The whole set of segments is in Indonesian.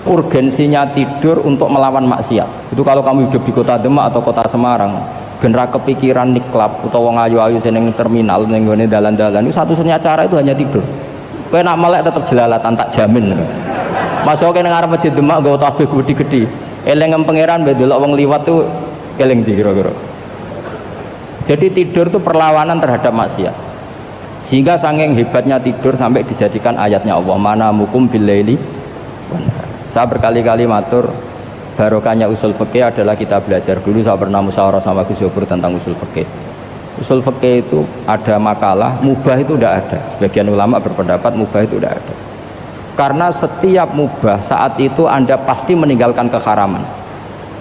urgensinya tidur untuk melawan maksiat. Itu kalau kamu hidup di kota Demak atau kota Semarang, genera kepikiran niklap atau wong ayu-ayu seneng terminal ning gone dalan-dalan itu satu-satunya cara itu hanya tidur. Kowe nak melek tetep jelalatan tak jamin. Masuk ke ngarep masjid Demak nggo tasbih gede-gede. Eling pangeran mbek delok wong liwat tuh eling ndi kira-kira. Jadi tidur itu perlawanan terhadap maksiat. Sehingga saking hebatnya tidur sampai dijadikan ayatnya Allah, mana mukum billaili. Saya berkali-kali matur barokahnya usul fikih adalah kita belajar dulu. Saya pernah musyawarah sama Gus Yofur tentang usul fikih. Usul fikih itu ada makalah mubah itu tidak ada. Sebagian ulama berpendapat mubah itu tidak ada. Karena setiap mubah saat itu Anda pasti meninggalkan keharaman.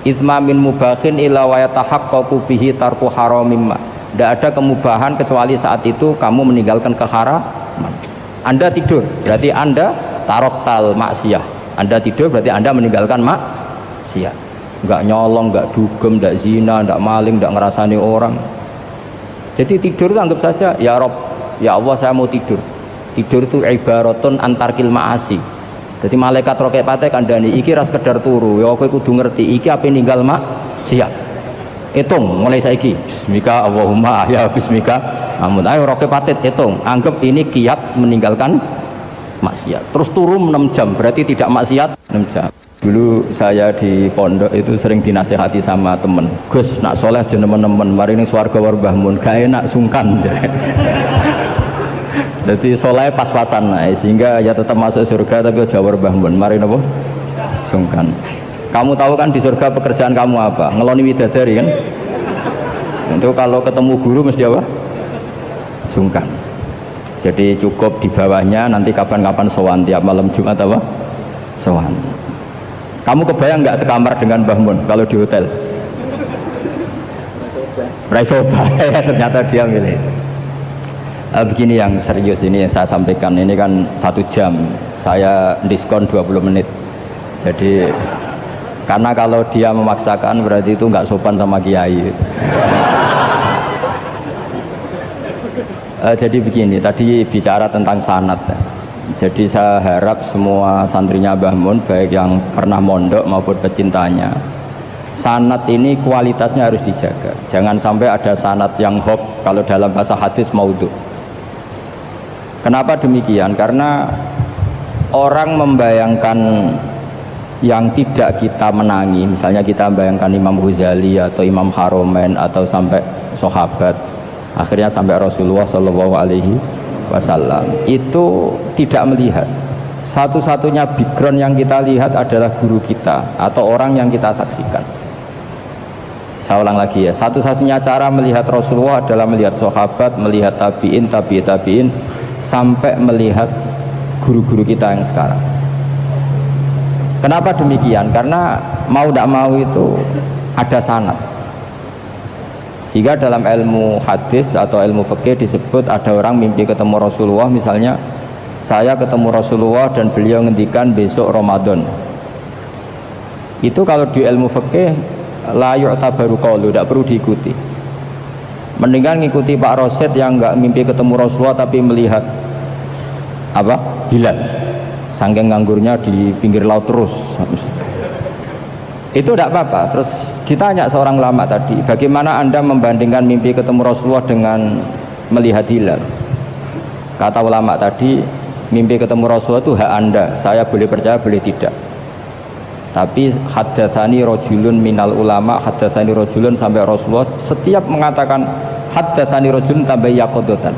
Itsma min mubahin illa wa yatahaqqaqu bihi tarku haramimma. Tidak ada kemubahan kecuali saat itu kamu meninggalkan keharaman. Anda tidur, berarti Anda taroktal maksiyah. Anda tidur berarti Anda meninggalkan maksiat. Enggak nyolong, enggak dugem, enggak zina, enggak maling, enggak ngerasani orang. Jadi tidur itu anggap saja, ya Rob, ya Allah saya mau tidur. Tidur itu ibaratun antarkil ma'asi. Jadi malaikat roket pate kandhani iki ra sekedar turu, ya kowe kudu ngerti iki ape ninggal maksiat. Hitung mulai saiki. Bismika Allahumma ya bismika. Amun ayo roket pate hitung, anggap ini kiat meninggalkan maksiat. Terus turun 6 jam, berarti tidak maksiat 6 jam. Dulu saya di pondok itu sering dinasehati sama temen, Gus nak soleh jeneng-nemen mari ning swarga war Mbah Mun gawe nak sungkan. Jadi soleh pas-pasan sehingga ya tetap masuk surga tapi aja war Mbah Mun mari napa sungkan. Kamu tahu kan di surga pekerjaan kamu apa? Ngeloni widadari kan? Itu kalau ketemu guru mesti apa? Sungkan. Jadi cukup di bawahnya, nanti kapan-kapan sowan tiap malam Jumat apa? Sowan. Kamu kebayang nggak sekamar dengan Mbah Mun kalau di hotel? Raisoba ya ternyata dia milih. Begini yang serius ini yang saya sampaikan, ini kan 1 jam, saya diskon 20 menit. Jadi karena kalau dia memaksakan berarti itu nggak sopan sama kiai. Jadi begini, tadi bicara tentang sanad. Jadi saya harap semua santrinya Mbah Mun, baik yang pernah mondok maupun pecintanya, sanad ini kualitasnya harus dijaga. Jangan sampai ada sanad yang hoax, kalau dalam bahasa hadis maudhu. Kenapa demikian? Karena orang membayangkan yang tidak kita menangi, misalnya kita membayangkan Imam Ghazali atau Imam Haromen atau sampai sahabat, akhirnya sampai Rasulullah Shallallahu Alaihi Wasallam, itu tidak melihat. Satu-satunya background yang kita lihat adalah guru kita atau orang yang kita saksikan. Saya ulang lagi ya, satu-satunya cara melihat Rasulullah adalah melihat sahabat, melihat tabiin, tabiin, sampai melihat guru-guru kita yang sekarang. Kenapa demikian? Karena mau tidak mau itu ada sanad. Sehingga dalam ilmu hadis atau ilmu fikih disebut ada orang mimpi ketemu Rasulullah, misalnya saya ketemu Rasulullah dan beliau ngendikan besok Ramadan. Itu kalau di ilmu fikih la yu'tabaru qaulu, tidak perlu diikuti. Mendingan ngikuti Pak Rosid yang enggak mimpi ketemu Rasulullah tapi melihat apa? Hilal. Saking nganggurnya di pinggir laut terus. Itu tidak apa-apa. Terus ditanya seorang ulama tadi, bagaimana Anda membandingkan mimpi ketemu Rasulullah dengan melihat hilal? Kata ulama tadi, mimpi ketemu Rasulullah itu hak Anda, saya boleh percaya boleh tidak. Tapi haddatsani rajulun minal ulama, haddatsani rajulun sampai Rasulullah setiap mengatakan haddatsani rajulun tambah yaqadatan,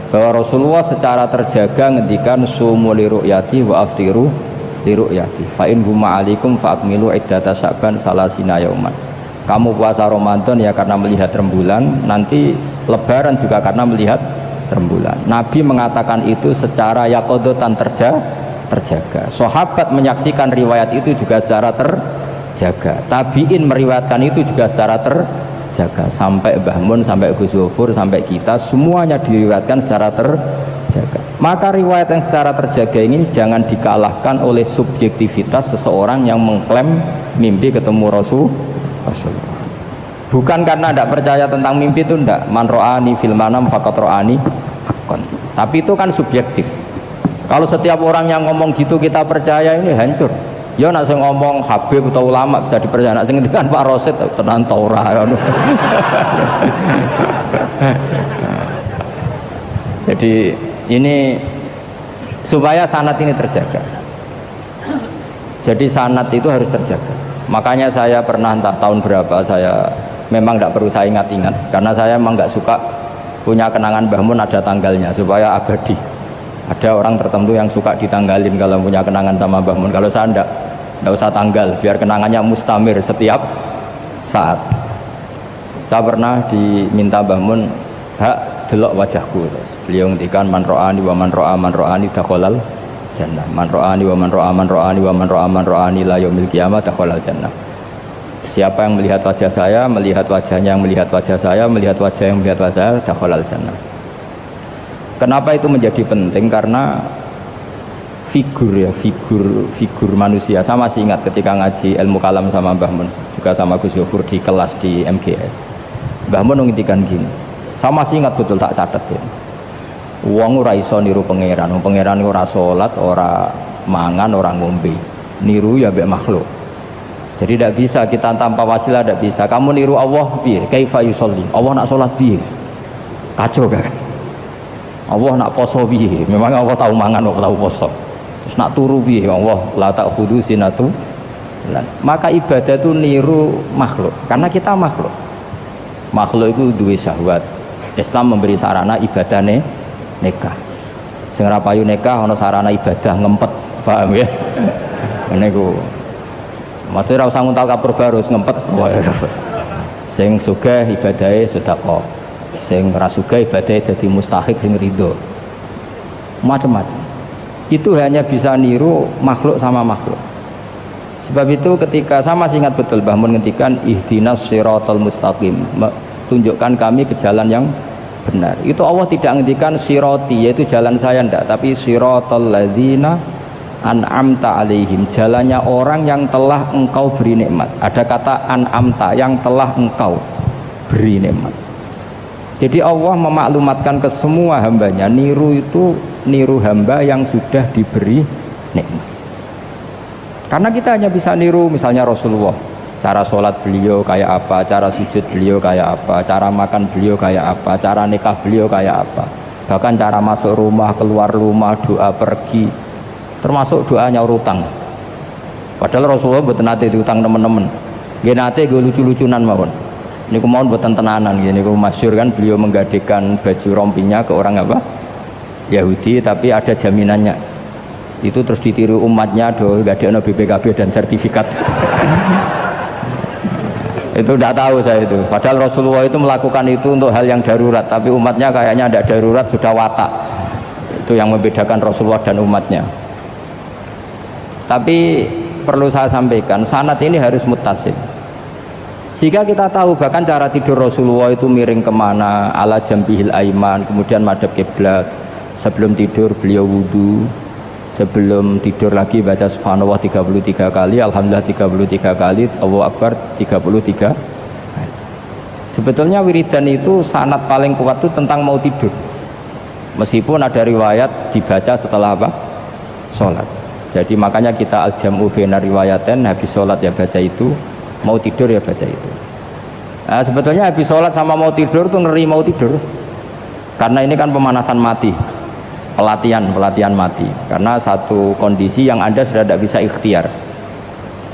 bahwa Rasulullah secara terjaga ngendikan sumu li ru'yati wa aftiru li ru'yati fa in huma alaikum fa akmilu iddata sya'ban salasina yauman. Kamu puasa Ramadan ya karena melihat rembulan, nanti lebaran juga karena melihat rembulan. Nabi mengatakan itu secara yaqadatan terjaga. Sahabat menyaksikan riwayat itu juga secara terjaga. Tabiin meriwayatkan itu juga secara terjaga. Sampai Mbah Mun, sampai Gus Yofur, sampai kita semuanya diriwayatkan secara terjaga. Maka riwayat yang secara terjaga ini jangan dikalahkan oleh subjektivitas seseorang yang mengklaim mimpi ketemu Rasulullah. Bukan karena tidak percaya tentang mimpi itu tidak. Man ro'ani fil manam faqat ro'ani hakon. Tapi itu kan subjektif. Kalau setiap orang yang ngomong gitu kita percaya, ini hancur. Ya nak sing ngomong Habib atau ulama bisa dipercaya, nak sing ngendikan Pak Rosid tenan ta ora ngono. Jadi ini supaya sanad ini terjaga. Jadi sanad itu harus terjaga. Makanya saya pernah entah tahun berapa, saya memang tidak perlu saya ingat-ingat karena saya memang nggak suka punya kenangan Mbah Mun ada tanggalnya supaya abadi. Ada orang tertentu yang suka ditanggalin kalau punya kenangan sama Mbah Mun. Kalau saya enggak usah tanggal, biar kenangannya mustamir setiap saat. Saya pernah diminta Mbah Mun, hak delok wajahku. Terus beliau ngendikan man ro'ani wa man ro'ani dakhalal jannah. Man ro'ani wa man ro'ani wa man ro'ani la yaumil qiyamah dakhalal jannah. Siapa yang melihat wajah saya, melihat wajahnya yang melihat wajah saya, melihat wajah yang melihat wajah saya, dakhalal jannah. Kenapa itu menjadi penting? Karena figur manusia. Saya masih ingat ketika ngaji ilmu kalam sama Mbah Mun, juga sama Gus Yofur di kelas di MGS. Mbah Mun ngintikan gini, saya masih ingat betul, tak catat ya. Wong ora iso niru pangeran, pangeran ora salat, ora mangan, ora ngombe. Niru ya mbek makhluk. Jadi tidak bisa kita tanpa wasilah, tidak bisa. Kamu niru Allah piye? Kaifa yusolli? Allah nak salat piye? Kacau kan? Allah nak poso piye? Memang Allah tahu mangan, Allah tahu poso. Terus nak turu piye? Allah la ta'khudhu sinatu. Maka ibadah itu niru makhluk, karena kita makhluk. Makhluk itu duwe syahwat. Islam memberi sarana ibadahnya nikah. Sing ora payu nikah ana sarana ibadah ngempet, paham ya? Ngene ku. Maksudnya ora usah nguntal kapur barus ngempet. Sing sugih ibadahe sedekah. Sing ora sugih ibadahe dadi mustahik sing ridho. Macam-macam. Itu hanya bisa niru makhluk sama makhluk. Sebab itu ketika saya masih ingat betul Mbah Mun ngendikan ihdinas siratal mustaqim, tunjukkan kami ke jalan yang benar. Itu Allah tidak ngendikan siroti, yaitu jalan saya ndak, tapi siratal ladzina an'amta alaihim, jalannya orang yang telah engkau beri nikmat. Ada kata an'amta, yang telah engkau beri nikmat. Jadi Allah memaklumatkan ke semua hambanya, niru itu niru hamba yang sudah diberi nikmat. Karena kita hanya bisa niru misalnya Rasulullah, cara sholat beliau kayak apa, cara sujud beliau kayak apa, cara makan beliau kayak apa, cara nikah beliau kayak apa, bahkan cara masuk rumah, keluar rumah, doa pergi, termasuk doa nyaur utang. Padahal Rasulullah buat nate diutang teman-teman, gak nate gue lucu-lucunan mawon. Ini kemauan buatan tenanan, ini gue masyur kan beliau menggadekan baju rompinya ke orang apa Yahudi, tapi ada jaminannya. Itu terus ditiru umatnya, do gak ada BPKB dan sertifikat. Itu tidak tahu saya itu. Padahal Rasulullah itu melakukan itu untuk hal yang darurat, tapi umatnya kayaknya tidak darurat, sudah watak. Itu yang membedakan Rasulullah dan umatnya. Tapi perlu saya sampaikan, sanad ini harus muttasil. Sehingga kita tahu bahkan cara tidur Rasulullah itu miring kemana, ala jambihil aiman, kemudian madhab kiblat. Sebelum tidur beliau wudu, sebelum tidur lagi baca subhanallah 33 kali, alhamdulillah 33 kali, Allahu akbar 33. Sebetulnya wiridan itu sanad paling kuat itu tentang mau tidur. Meskipun ada riwayat dibaca setelah apa? Sholat. Jadi makanya kita al-jam'u baina riwayaten, habis sholat ya baca itu, mau tidur ya baca itu. Nah, sebetulnya habis sholat sama mau tidur tuh ngeri mau tidur. Karena ini kan pemanasan mati. Pelatihan mati, karena satu kondisi yang Anda sudah tidak bisa ikhtiar.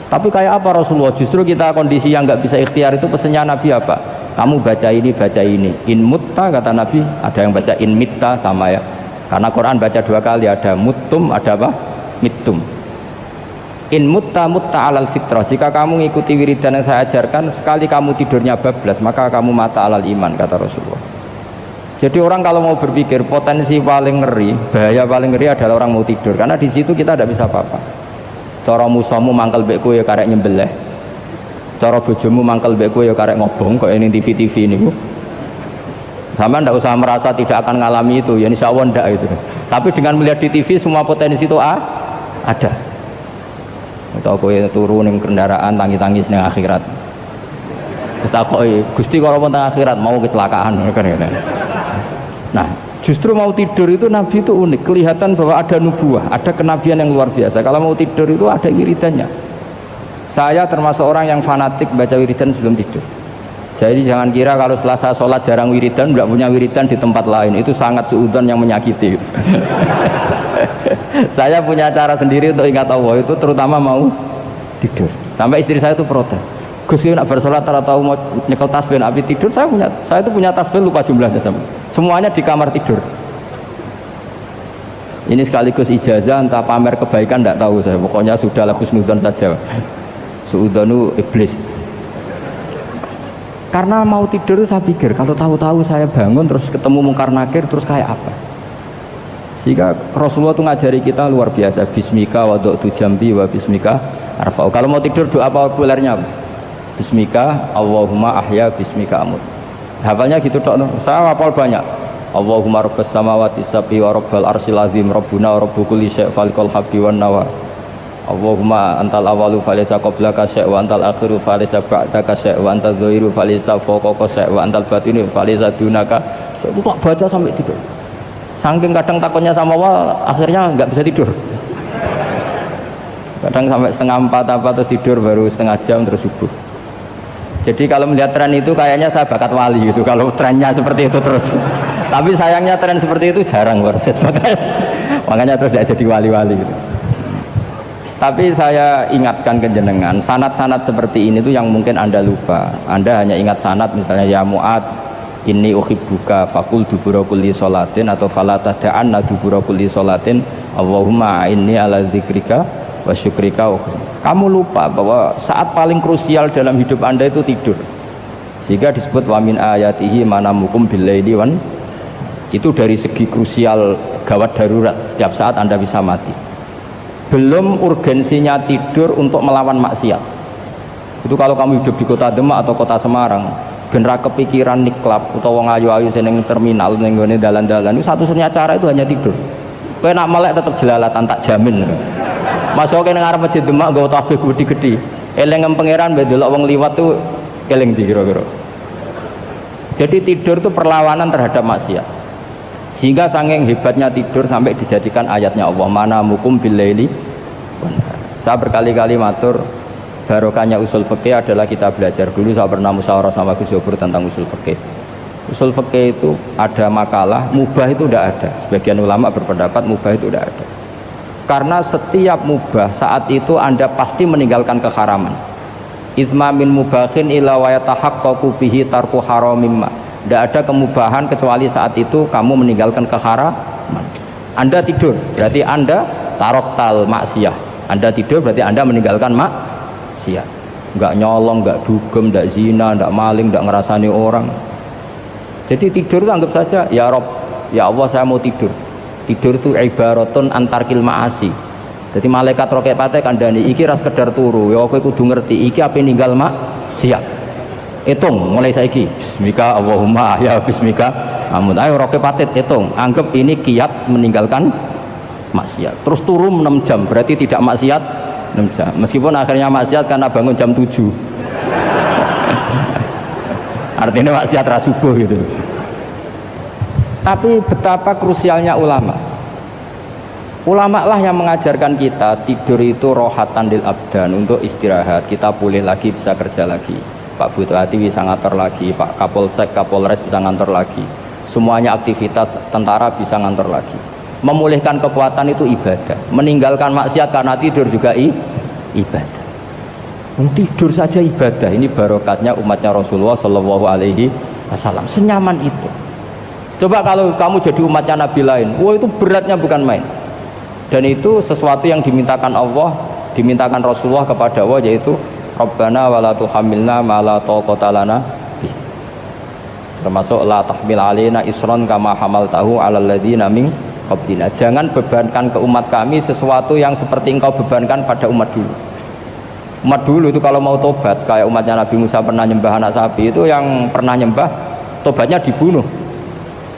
Tapi kayak apa Rasulullah? Justru kita kondisi yang nggak bisa ikhtiar itu pesannya Nabi apa? Kamu baca ini, in mutta kata Nabi, ada yang baca in mitta sama ya, karena Quran baca dua kali, ada muttum, ada apa? Mittum. In mutta alal fitrah, jika kamu mengikuti wiridan yang saya ajarkan, sekali kamu tidurnya bablas, maka kamu mata alal iman, kata Rasulullah. Jadi orang kalau mau berpikir potensi paling ngeri, bahaya paling ngeri adalah orang mau tidur, karena di situ kita tidak bisa apa-apa. Cara musuhmu mangkel mbek kowe ya karek nyembelih. Cara bojomu mangkel mbek kowe ya karek ngobong kok ini TV ini. Sama ndak usah merasa tidak akan ngalami itu, ya insyaallah ndak itu. Tapi dengan melihat di TV semua potensi itu ada. Atau kowe turu ning kendaraan tangi-tangis ning akhirat. Terus takoki, Gusti kalau wonten akhirat mau kecelakaan kan. Nah, Justru mau tidur itu Nabi itu unik, kelihatan bahwa ada nubuah, ada kenabian yang luar biasa. Kalau mau tidur itu ada wiridannya. Saya termasuk orang yang fanatik baca wiridan sebelum tidur. Jadi jangan kira kalau setelah saya sholat jarang wiridan, tidak punya wiridan di tempat lain, itu sangat suudzon yang menyakiti. Saya punya cara sendiri untuk ingat Allah itu, terutama mau tidur. Sampai istri saya itu protes, Gus nak bersolat tahu mau nyekel tasbih api tidur. Saya itu punya tasbih lupa jumlahnya semuanya di kamar tidur. Ini sekaligus ijazah entah pamer kebaikan tidak tahu saya. Pokoknya sudahlah husnudzon saja. Suudzonu iblis. Karena mau tidur saya pikir kalau tahu-tahu saya bangun terus ketemu mungkar nakir terus kayak apa. Sehingga Rasulullah itu ngajari kita luar biasa. Bismika wadu'tu jambi wa bismika arfa'u. Kalau mau tidur doa populernya Bismika Allahumma ahya bismika amut. Hafalnya gitu tok. Saya hafal banyak. Allahumma rabbas samawati sab'i wa rabbal arsyil azim rabbuna wa rabbu kulli syai' falikal habbi wan nawa. Allahumma antal awalu falaysa qablaka syai' wa antal akhiru falaysa ba'daka syai' wa antal dhahiru falaysa fawqaka syai' wa antal batinu falaysa dunaka. Itu tak baca sampai tidur. Saking kadang takutnya sama Allah, akhirnya nggak bisa tidur. Kadang sampai setengah 4 apa terus tidur baru setengah jam terus subuh. Jadi kalau melihat tren itu kayaknya saya bakat wali gitu. Kalau trennya seperti itu terus. Tapi sayangnya tren seperti itu jarang Warsid. Makanya terus tidak jadi wali-wali gitu. Tapi saya ingatkan ke jenengan, sanad-sanad seperti ini tuh yang mungkin Anda lupa. Anda hanya ingat sanad misalnya ya Mu'ad inni uhibbuka faqul dubura kulli sholatin atau fala tada'anna dubura kulli sholatin Allahumma inni ala dzikrika wa syukrika. Kamu lupa bahwa saat paling krusial dalam hidup Anda itu tidur. Sehingga disebut wa min ayatihi manamukum billaili wan. Itu dari segi krusial gawat darurat, setiap saat Anda bisa mati. Belum urgensinya tidur untuk melawan maksiat. Itu kalau kamu hidup di kota Demak atau kota Semarang, genera kepikiran niklap atau wong ayu-ayu seneng terminal ning gone dalan-dalan, itu satu-satunya cara itu hanya tidur. Kowe nak melek tetep jelalatan tak jamin. Masuk ke ngarep masjid Demak nggo tasbih gede-gede. Eling pangeran mbek delok wong liwat tuh keling di kira-kira. Jadi tidur itu perlawanan terhadap maksiat. Sehingga saking hebatnya tidur sampai dijadikan ayatnya Allah mana mukum billaili. Saya berkali-kali matur barokahnya usul fikih adalah kita belajar dulu. Saya pernah musyawarah sama Gus Yobur tentang usul fikih. Usul fikih itu ada makalah mubah itu tidak ada. Sebagian ulama berpendapat mubah itu tidak ada. Karena setiap mubah saat itu Anda pasti meninggalkan keharaman. Izma min mubahin ila wa yatahaqqaqu bihi tarku haramimma. Tidak ada kemubahan kecuali saat itu kamu meninggalkan keharaman. Anda tidur, berarti Anda taroktal maksiyah. Anda tidur berarti Anda meninggalkan maksiat. Enggak nyolong, enggak dugem, enggak zina, enggak maling, enggak ngerasani orang. Jadi tidur itu anggap saja ya Rob, ya Allah saya mau tidur. Tidur itu ibaratun antarkil ma'asi. Jadi malaikat roket pate kandani iki ras sekedar turu. Ya kowe kudu ngerti iki apa ninggal maksiat. Hitung mulai saiki bismika Allahumma ya bismika amun. Ayo roke patit hitung, anggap ini kiat meninggalkan maksiat. Terus turun 6 jam berarti tidak maksiat 6 jam. Meskipun akhirnya maksiat karena bangun jam 7. Artinya maksiat ra subuh gitu. Tapi betapa krusialnya ulama. Ulama lah yang mengajarkan kita tidur itu rohatan lil abdan, untuk istirahat, kita pulih lagi bisa kerja lagi. Pak Bupati bisa ngantor lagi, Pak Kapolsek, Kapolres bisa ngantor lagi. Semuanya aktivitas tentara bisa ngantor lagi. Memulihkan kekuatan itu ibadah. Meninggalkan maksiat karena tidur juga ibadah. Tidur saja ibadah. Ini barokatnya umatnya Rasulullah Shallallahu Alaihi Wasallam. Senyaman itu. Coba kalau kamu jadi umatnya Nabi lain, wah itu beratnya bukan main. Dan itu sesuatu yang dimintakan Allah, dimintakan Rasulullah kepada Allah, yaitu Rabbana wa la tuhammilna ma la taqata lana bih. Termasuk la tahmil alaina isran kama hamaltahu 'alal ladzina min qablina. Jangan bebankan ke umat kami sesuatu yang seperti engkau bebankan pada umat dulu. Umat dulu itu kalau mau tobat kayak umatnya Nabi Musa pernah nyembah anak sapi, itu yang pernah nyembah tobatnya dibunuh.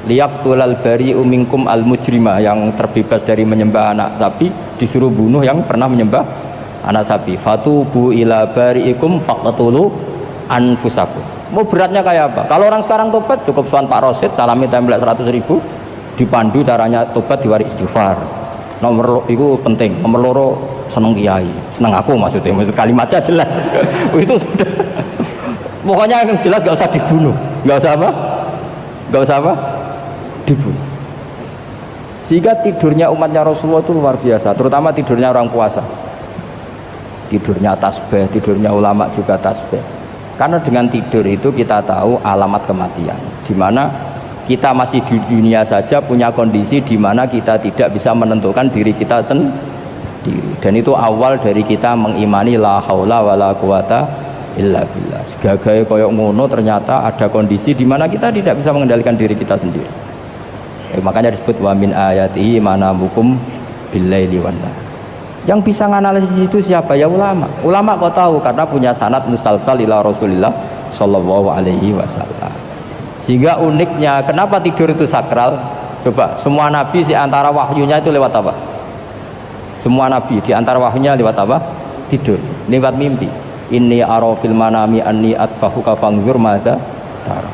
Liyaqtulal bari'u minkum al mujrima, yang terbebas dari menyembah anak sapi disuruh bunuh yang pernah menyembah anak sapi. Fatubu ila bari'ikum faqtulu anfusakum. Mau beratnya kayak apa? Kalau orang sekarang tobat cukup soal Pak Rosid salami template 100.000, dipandu caranya tobat diwaris istighfar. Nomor itu penting. Nomor loro seneng kiai, seneng aku maksudnya. Maksud kalimatnya jelas. Itu sudah. Pokoknya yang jelas gak usah dibunuh, gak usah apa? Gak usah apa? Dibunuh. Sehingga tidurnya umatnya Rasulullah itu luar biasa, terutama tidurnya orang puasa. Tidurnya tasbih, tidurnya ulama juga tasbih. Karena dengan tidur itu kita tahu alamat kematian. Di mana kita masih di dunia saja punya kondisi di mana kita tidak bisa menentukan diri kita sendiri. Dan itu awal dari kita mengimani la haula wala quwata illa billah. Segagai koyok ngono ternyata ada kondisi di mana kita tidak bisa mengendalikan diri kita sendiri. Makanya disebut wa min ayatihi manamukum billaili wan nahar. Yang bisa menganalisis itu siapa? Ya ulama. Ulama kok tahu karena punya sanad musalsal ila Rasulillah sallallahu alaihi wasallam. Sehingga uniknya kenapa tidur itu sakral? Coba semua nabi di antara wahyunya itu lewat apa? Semua nabi di antara wahyunya lewat apa? Tidur, lewat mimpi. Inni ara fil manami anni atbahuka fanzur madza tara.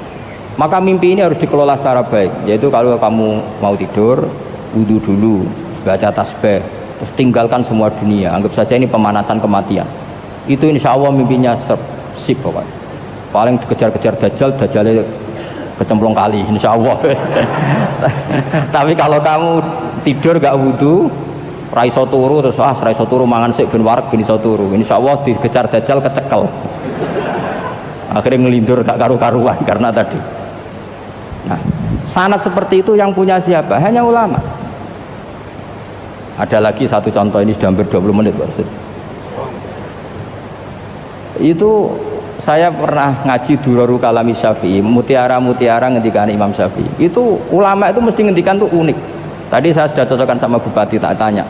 Maka mimpi ini harus dikelola secara baik. Yaitu kalau kamu mau tidur, wudu dulu, baca tasbih, terus tinggalkan semua dunia. Anggap saja ini pemanasan kematian. Itu insya Allah mimpinya sip pokoknya. Paling dikejar-kejar dajjal, dajjalnya kecemplung kali, insya Allah. Tapi kalau kamu tidur gak wudu, raiso turu terus raiso turu mangan sik ben wareg ben iso turu. Insyaallah dikejar dajjal kecekel. Akhirnya ngelindur gak karu-karuan karena tadi. Nah, sanad seperti itu yang punya siapa? Hanya ulama. Ada lagi satu contoh, ini sudah hampir 20 menit Pak. Itu saya pernah ngaji Durarul Kalami Syafi'i, mutiara-mutiara ngendikan Imam Syafi'i. Itu ulama itu mesti ngendikan tuh unik. Tadi saya sudah cocokkan sama Bupati, tak tanya,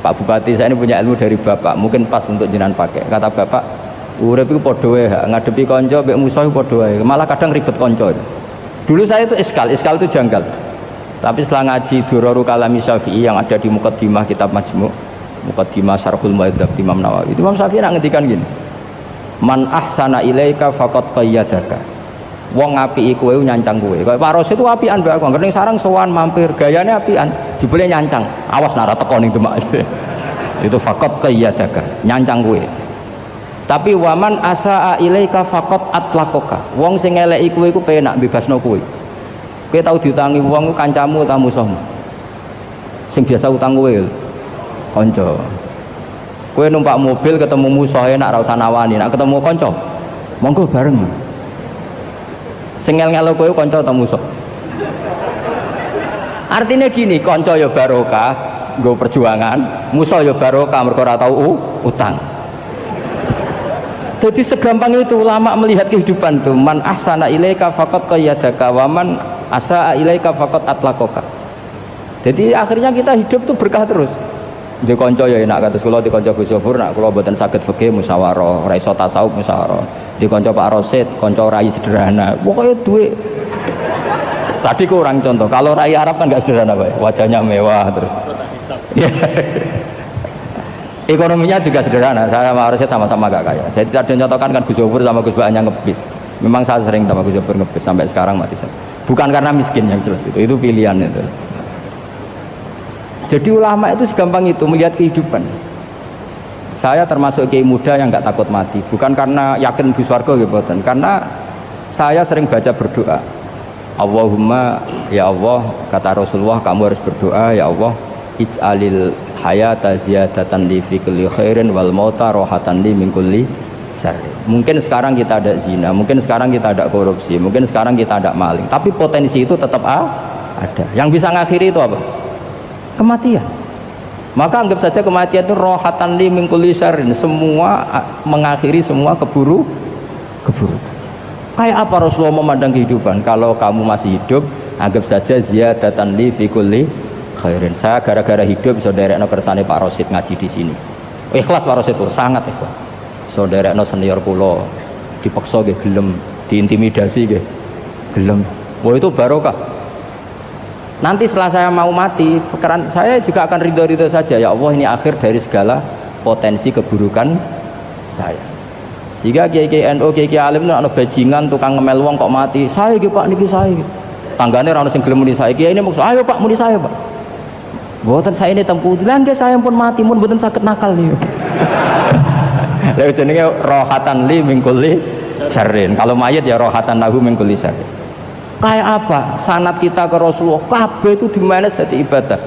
Pak Bupati saya ini punya ilmu dari Bapak, mungkin pas untuk jenengan pakai. Kata Bapak, urip iku padha wae, ngadepi kanca mbek musuh padha wae, malah kadang ribet kanca. Dulu saya itu iskal itu janggal. Tapi setelah ngaji Durarul Kalami Syafi'i yang ada di Muqaddimah kitab Majmu', Muqaddimah Syarhul Mu'adzab Imam Nawawi. Itu Imam Syafi'i nak ngendikan gini. Man ahsana ilaika faqad qayyadaka. Wong ngapiki kowe nyancang kowe. Kayak Pak Ros itu apian mbak aku. Ngerti sarang sowan mampir, gayane apian, jebule nyancang. Awas nak ra teko ning Demak. Itu faqad qayyadaka, nyancang kowe. Tapi waman asaa ilaika faqad atlaqaka. Wong sing ngeleki kowe iku penak bebasno kowe. Kowe tau diutangi wong kancamu ta musuhmu? Sing biasa utang kowe kanca. Kowe numpak mobil ketemu musuh enak ra usah nawani, nek ketemu kanca monggo bareng. Sing ngel-ngelo kowe kanca ta musuh? Artinya gini, kanca ya barokah nggo perjuangan, musuh ya barokah mergo ora tau utang. Jadi segampang itu ulama melihat kehidupan tuh. Man ahsana ilaika faqad qayyadaka wa man asaa ilaika faqad atlaqaka. Jadi akhirnya kita hidup tuh berkah terus. Di kanca ya enak kados kula di kanca Gus Yofur, nak kula mboten saged fikih musyawarah, ora iso tasawuf musyawarah. Di kanca Pak Rosid, kanca rai sederhana. Pokoknya duit. Tadi kurang contoh. Kalau rai Arab kan enggak sederhana, Pak. Wajahnya mewah terus. Ekonominya juga sederhana. Saya sama Rosid sama-sama gak kaya. Saya tidak ada contohkan kan Gus Yofur sama Gus Baknya ngebis. Memang saya sering sama Gus Yofur ngebis sampai sekarang masih sering. Bukan karena miskin yang jelas itu pilihan itu. Jadi ulama itu segampang itu melihat kehidupan. Saya termasuk kiai muda yang nggak takut mati, bukan karena yakin di surga gitu, karena saya sering baca berdoa. Allahumma ya Allah, kata Rasulullah, kamu harus berdoa ya Allah, ij'alil hayata ziyadatan li fi kulli khairin wal mauta rohatan li min kulli syarri. Mungkin sekarang kita ada zina, mungkin sekarang kita ada korupsi, mungkin sekarang kita ada maling, tapi potensi itu tetap ada. Yang bisa ngakhiri itu apa? Kematian. Maka anggap saja kematian itu rohatan li min kulli syarrin, semua mengakhiri semua keburukan. Kayak apa Rasulullah memandang kehidupan? Kalau kamu masih hidup, anggap saja ziyadatan li fi kulli khairin. Saya gara-gara hidup bisa derekno kersane Pak Rosid ngaji di sini. Ikhlas Pak Rosid itu sangat ikhlas. So derekno senior kula dipaksa nggih gelem, diintimidasi nggih gelem. Wah itu barokah. Nanti setelah saya mau mati, pikiran saya juga akan ridho-ridho saja. Ya Allah, ini akhir dari segala potensi keburukan saya. Sehingga kiai-kiai NU, kiai-kiai alim itu ada bajingan, tukang ngemel wong kok mati. Saya gitu Pak, niki saya gitu. tanggane ora ono sing gelem muni saya. Kiai ini maksud, ayo Pak muni saya Pak. Mboten saya ini tempuh. Lah nggih saya pun mati mun mboten saged nakal niku. Lha jenenge rohatan li min kulli syarrin. Kalau mayit ya rohatan lahu min kulli syarrin. Kayak apa? Sanad kita ke Rasulullah kabeh itu dimanage dadi ibadah.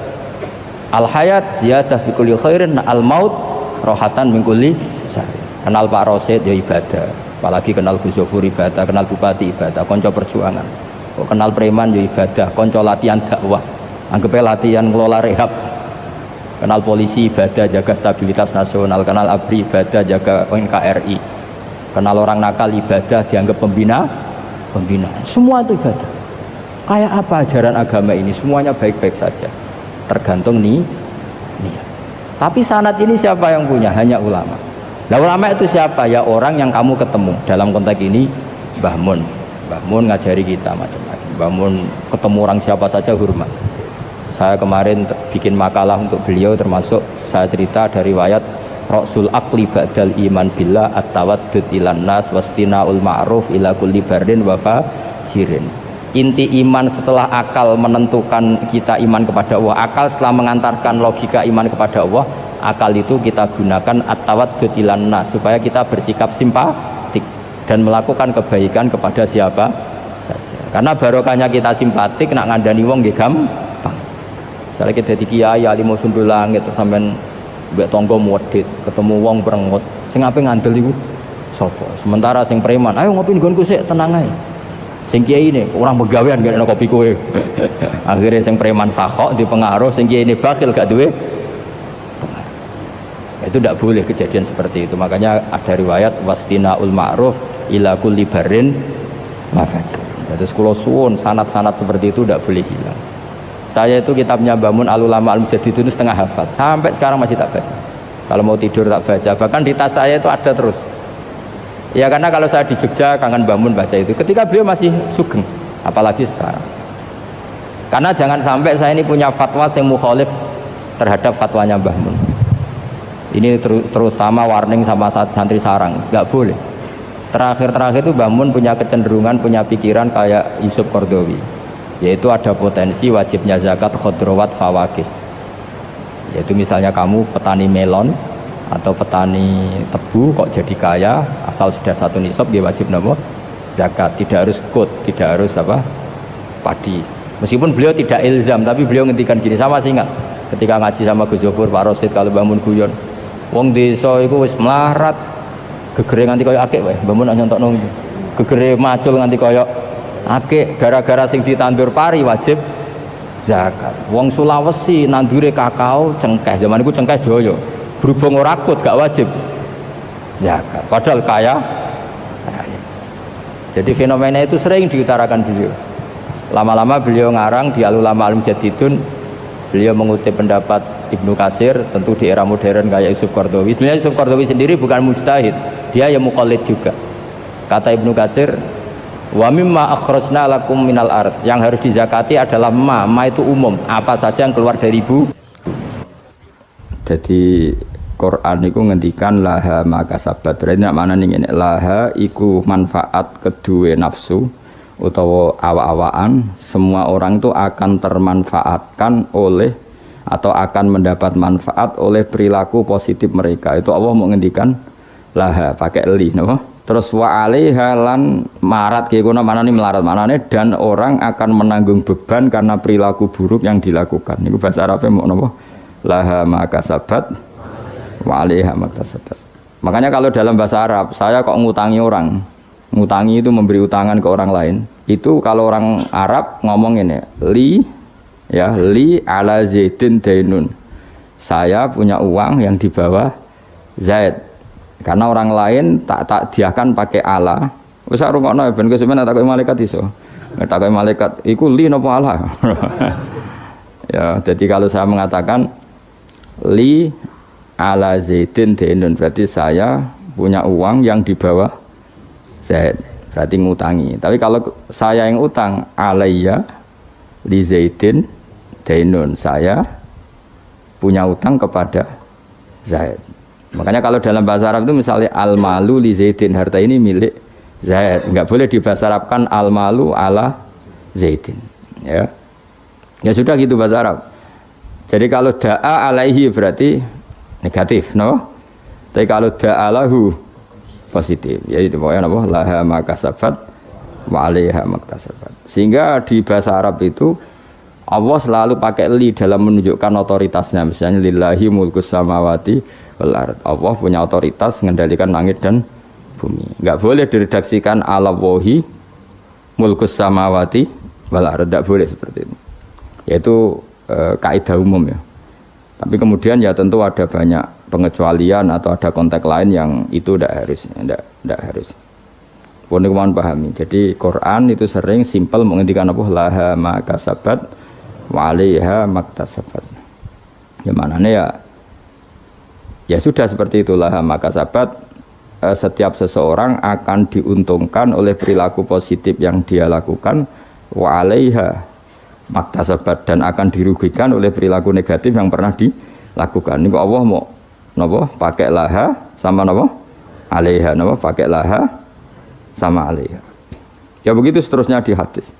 Al hayat ziyadah fi kulli khairin, al maut rohatan min kulli syarrin. Kenal Pak Rosid ya ibadah. Apalagi kenal Gus Zofur ibadah, kenal Bupati ibadah, konco perjuangan. Kok kenal preman ya ibadah, konco latihan dakwah. Anggapnya latihan ngelola rehab. Kenal polisi ibadah, jaga stabilitas nasional. Kenal ABRI ibadah, jaga NKRI. Kenal orang nakal ibadah, dianggap pembina. Semua itu ibadah. Kayak apa ajaran agama ini? Semuanya baik-baik saja. Tergantung niat. Tapi sanad ini siapa yang punya? Hanya ulama. Nah ulama itu siapa? Ya orang yang kamu ketemu. Dalam konteks ini Mbah Mun. Mbah Mun ngajari kita macam-macam. Mbah Mun ketemu orang siapa saja hormat. Saya kemarin bikin makalah untuk beliau, termasuk saya cerita dari riwayat Rasul Aqli Ba'dal Iman Billah At-Tawaddud ilan nas wastina'ul ma'ruf ila kulli bardin wa fajirin. Inti iman setelah akal menentukan kita iman kepada Allah, akal setelah mengantarkan logika iman kepada Allah, akal itu kita gunakan at-tawaddud ilan nas supaya kita bersikap simpatik dan melakukan kebaikan kepada siapa saja. Karena barokahnya kita simpatik nak ngandani wong nggih gampang. Misalnya kita di kiai alim sundul langit terus sampean mbek tangga muwedhit ketemu wong perengut sing ape ngandel iku sapa? Sementara sing preman, ayo ngopi nggonku sik tenang ae. Sing kiai ini orang begawean gak ada kopi kowe. Akhirnya sing preman sakok di pengaruh, sing kiai ini bakil gak duwe. Itu tidak boleh kejadian seperti itu. Makanya ada riwayat wastina'ul ma'ruf ila kulli barin mafaj. Terus kula suwun sanad-sanad seperti itu tidak boleh hilang. Saya itu kitabnya Bangun Al-Ulama Al-Mujaddidun setengah hafal. Sampai sekarang masih tak baca. Kalau mau tidur tak baca. Bahkan di tas saya itu ada terus. Ya karena kalau saya di Jogja kangen Bangun baca itu. Ketika beliau masih sugeng, apalagi sekarang. Karena jangan sampai saya ini punya fatwa yang mukhalif terhadap fatwanya Mbah Mun. Ini terutama warning sama santri sarang, nggak boleh. Terakhir itu Mbah Mun punya kecenderungan, punya pikiran kayak Yusuf Qaradawi, yaitu ada potensi wajibnya zakat khodrowat fawakih. Yaitu misalnya kamu petani melon atau petani tebu kok jadi kaya, asal sudah satu nisab dia wajib napa zakat, tidak harus kut, tidak harus apa padi. Meskipun beliau tidak ilzam, tapi beliau ngendikan gini, sama sih ingat ketika ngaji sama Gus Zofur, Pak Rosid kalau bangun guyon, wong desa iku wis melarat gegere nganti kaya akik wae, bangun nyontokno gegere macul nganti kaya akik gara-gara sing ditandur pari wajib zakat. Wong Sulawesi nandure kakao cengkeh, zaman iku cengkeh joyo berhubung ora akut gak wajib zakat, padahal kaya. Jadi fenomena itu sering diutarakan beliau. Lama-lama beliau ngarang di Al-Ulama Al-Mujaddidun, beliau mengutip pendapat Ibnu Katsir, tentu di era modern kayak Yusuf Qaradawi. Sebenarnya Yusuf Qaradawi sendiri bukan mujtahid, dia yang muqallid juga. Kata Ibnu Katsir, wa mimma akhrajna lakum minal ard, yang harus dizakati adalah ma itu umum, apa saja yang keluar dari ibu. Jadi Quran itu ngendikan laha maka sabat, berarti nak mana nih laha iku manfaat kedua nafsu utawa awak-awakan, semua orang itu akan termanfaatkan oleh atau akan mendapat manfaat oleh perilaku positif mereka. Itu Allah mau ngendikan laha pakai li, no? Terus wa alaiha lan marat kayak guna mana nih melarat mana nih, dan orang akan menanggung beban karena perilaku buruk yang dilakukan. Itu bahasa Arabnya mau nopo laha maka sabat wa alaiha maka sabat. Makanya kalau dalam bahasa Arab saya kok ngutangi orang, ngutangi itu memberi utangan ke orang lain. Itu kalau orang Arab ngomong ini li ya li ala zaidin dainun, saya punya uang yang di bawah Zaid. Karena orang lain tak diakan pakai ala. Wis rungokno ben kesuwen tak koyo malaikat iso. Tak koyo malaikat iku li napa ala. Ya, jadi kalau saya mengatakan li ala zaidin dainun, berarti saya punya uang yang di bawah Zaid, berarti ngutangi. Tapi kalau saya yang utang alayya li zaidin dainun, saya punya utang kepada Zaid. Makanya kalau dalam bahasa Arab itu misalnya al-malu li zaidin, harta ini milik Zaid, enggak boleh dibahasa Arabkan al-malu ala zaidin. Ya. Ya sudah gitu bahasa Arab. Jadi kalau da'a alaihi berarti negatif, no? Tapi kalau da'a lahu positif. Ya itu pokoknya apa? Laha makasabat wa 'alaiha maktasabat. Sehingga di bahasa Arab itu Allah selalu pakai li dalam menunjukkan otoritasnya. Misalnya lillahi mulkus samawati wal ard. Allah punya otoritas mengendalikan langit dan bumi. Enggak boleh diredaksikan ala wahi mulkus samawati wal ard. Enggak boleh seperti itu. Yaitu kaidah umum ya. Tapi kemudian ya tentu ada banyak pengecualian atau ada konteks lain yang itu tidak harus. Pun mohon pahami. Jadi Quran itu sering simpel menghentikan apa laha makasabat wa 'alaiha maktasabat. Ya manane ya sudah seperti itulah makasabat. Setiap seseorang akan diuntungkan oleh perilaku positif yang dia lakukan wa 'alaiha maktasabat dan akan dirugikan oleh perilaku negatif yang pernah dilakukan. Ini Allah mau napa pakai laha sama napa 'alaiha, napa pakai laha sama 'alaiha. Ya begitu seterusnya di hadis.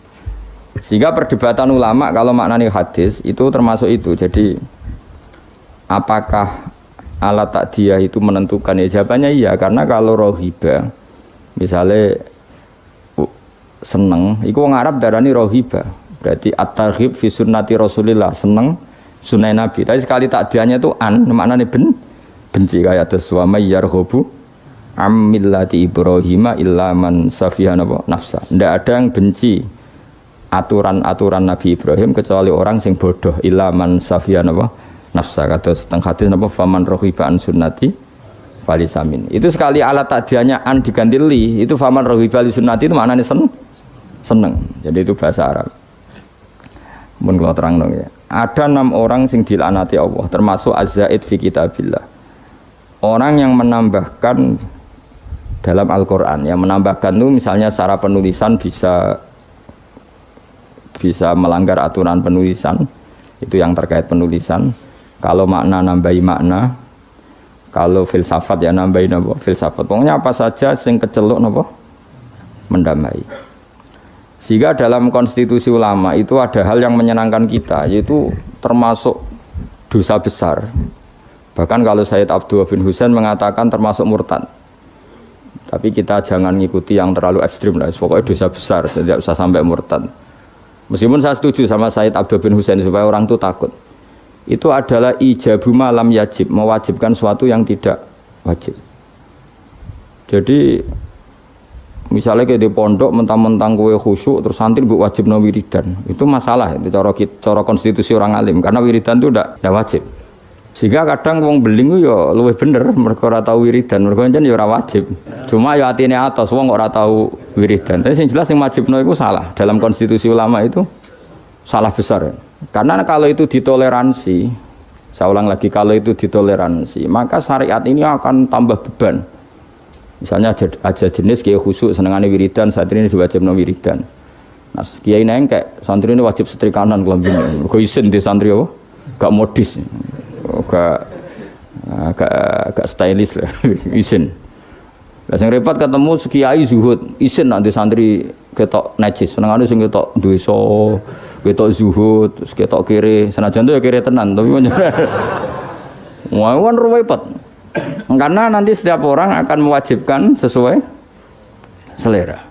Sehingga perdebatan ulama kalau maknanya hadis itu termasuk itu. Jadi apakah alat takdiyah itu menentukan? Ya jawabannya iya, karena kalau rohiba misalnya seneng, itu wong Arab darani rohiba. Berarti at-targhib fi sunnati Rasulillah, seneng sunnah Nabi. Tapi sekali takdiyahnya itu maknanya benci kayak ada suami yarghabu ammillati Ibrahim illa man safiha nafsa. Tidak ada yang benci aturan-aturan Nabi Ibrahim kecuali orang sing bodoh illa man safiha nafsa. Kata setengah hadis faman raghiba an sunnati falisamin. Itu sekali alat takdiyahnya an diganti li, itu faman raghiba li sunnati itu maknanya seneng. Jadi itu bahasa Arab. Mun kalau terang dong ya. Ada 6 orang sing dilaknati Allah, termasuk az-zaid fi kitabillah. Orang yang menambahkan dalam Al-Qur'an, yang menambahkan itu misalnya secara penulisan bisa melanggar aturan penulisan, itu yang terkait penulisan. Kalau makna nambahi makna, kalau filsafat ya nambahi napa filsafat. Pokoknya apa saja sing keceluk napa mendamai. Sehingga dalam konstitusi ulama itu ada hal yang menyenangkan kita, yaitu termasuk dosa besar. Bahkan kalau Sayyid Abdullah bin Husain mengatakan termasuk murtad. Tapi kita jangan ngikuti yang terlalu ekstrim lah. Pokoknya dosa besar, tidak usah sampai murtad. Meskipun saya setuju sama Sayyid Abdullah bin Husain supaya orang itu takut. Itu adalah ijabu malam yajib, mewajibkan sesuatu yang tidak wajib. Jadi misalnya kayak di pondok mentang-mentang kue khusyuk terus santri bu wajib no wiridan, itu masalah itu cara konstitusi orang alim, karena wiridan itu tidak wajib. Sehingga kadang wong beling yo luwih bener mergo ora tau wiridan, mergo jan yo ora wajib. Cuma yo atine atos wong ora tau wiridan. Tapi sing jelas sing wajibno iku salah. Dalam konstitusi ulama itu salah besar. Karena kalau itu ditoleransi, saya ulang lagi, kalau itu ditoleransi, maka syariat ini akan tambah beban. Misalnya aja jenis kiai khusyuk senengane wiridan, santri ini diwajibno wiridan. Nah, kiai neng kayak santri ini wajib setrikanan kelambine. Mergo isin di santri apa? Gak modis. Gak stylish lah. Isin. Lah sing repot ketemu kiai zuhud, isin nanti santri ketok najis, senengane sing ketok dosa, ketok zuhud, terus ketok kiri, senajan itu ya kiri tenan, tapi wah kan repot. Karena nanti setiap orang akan mewajibkan sesuai selera.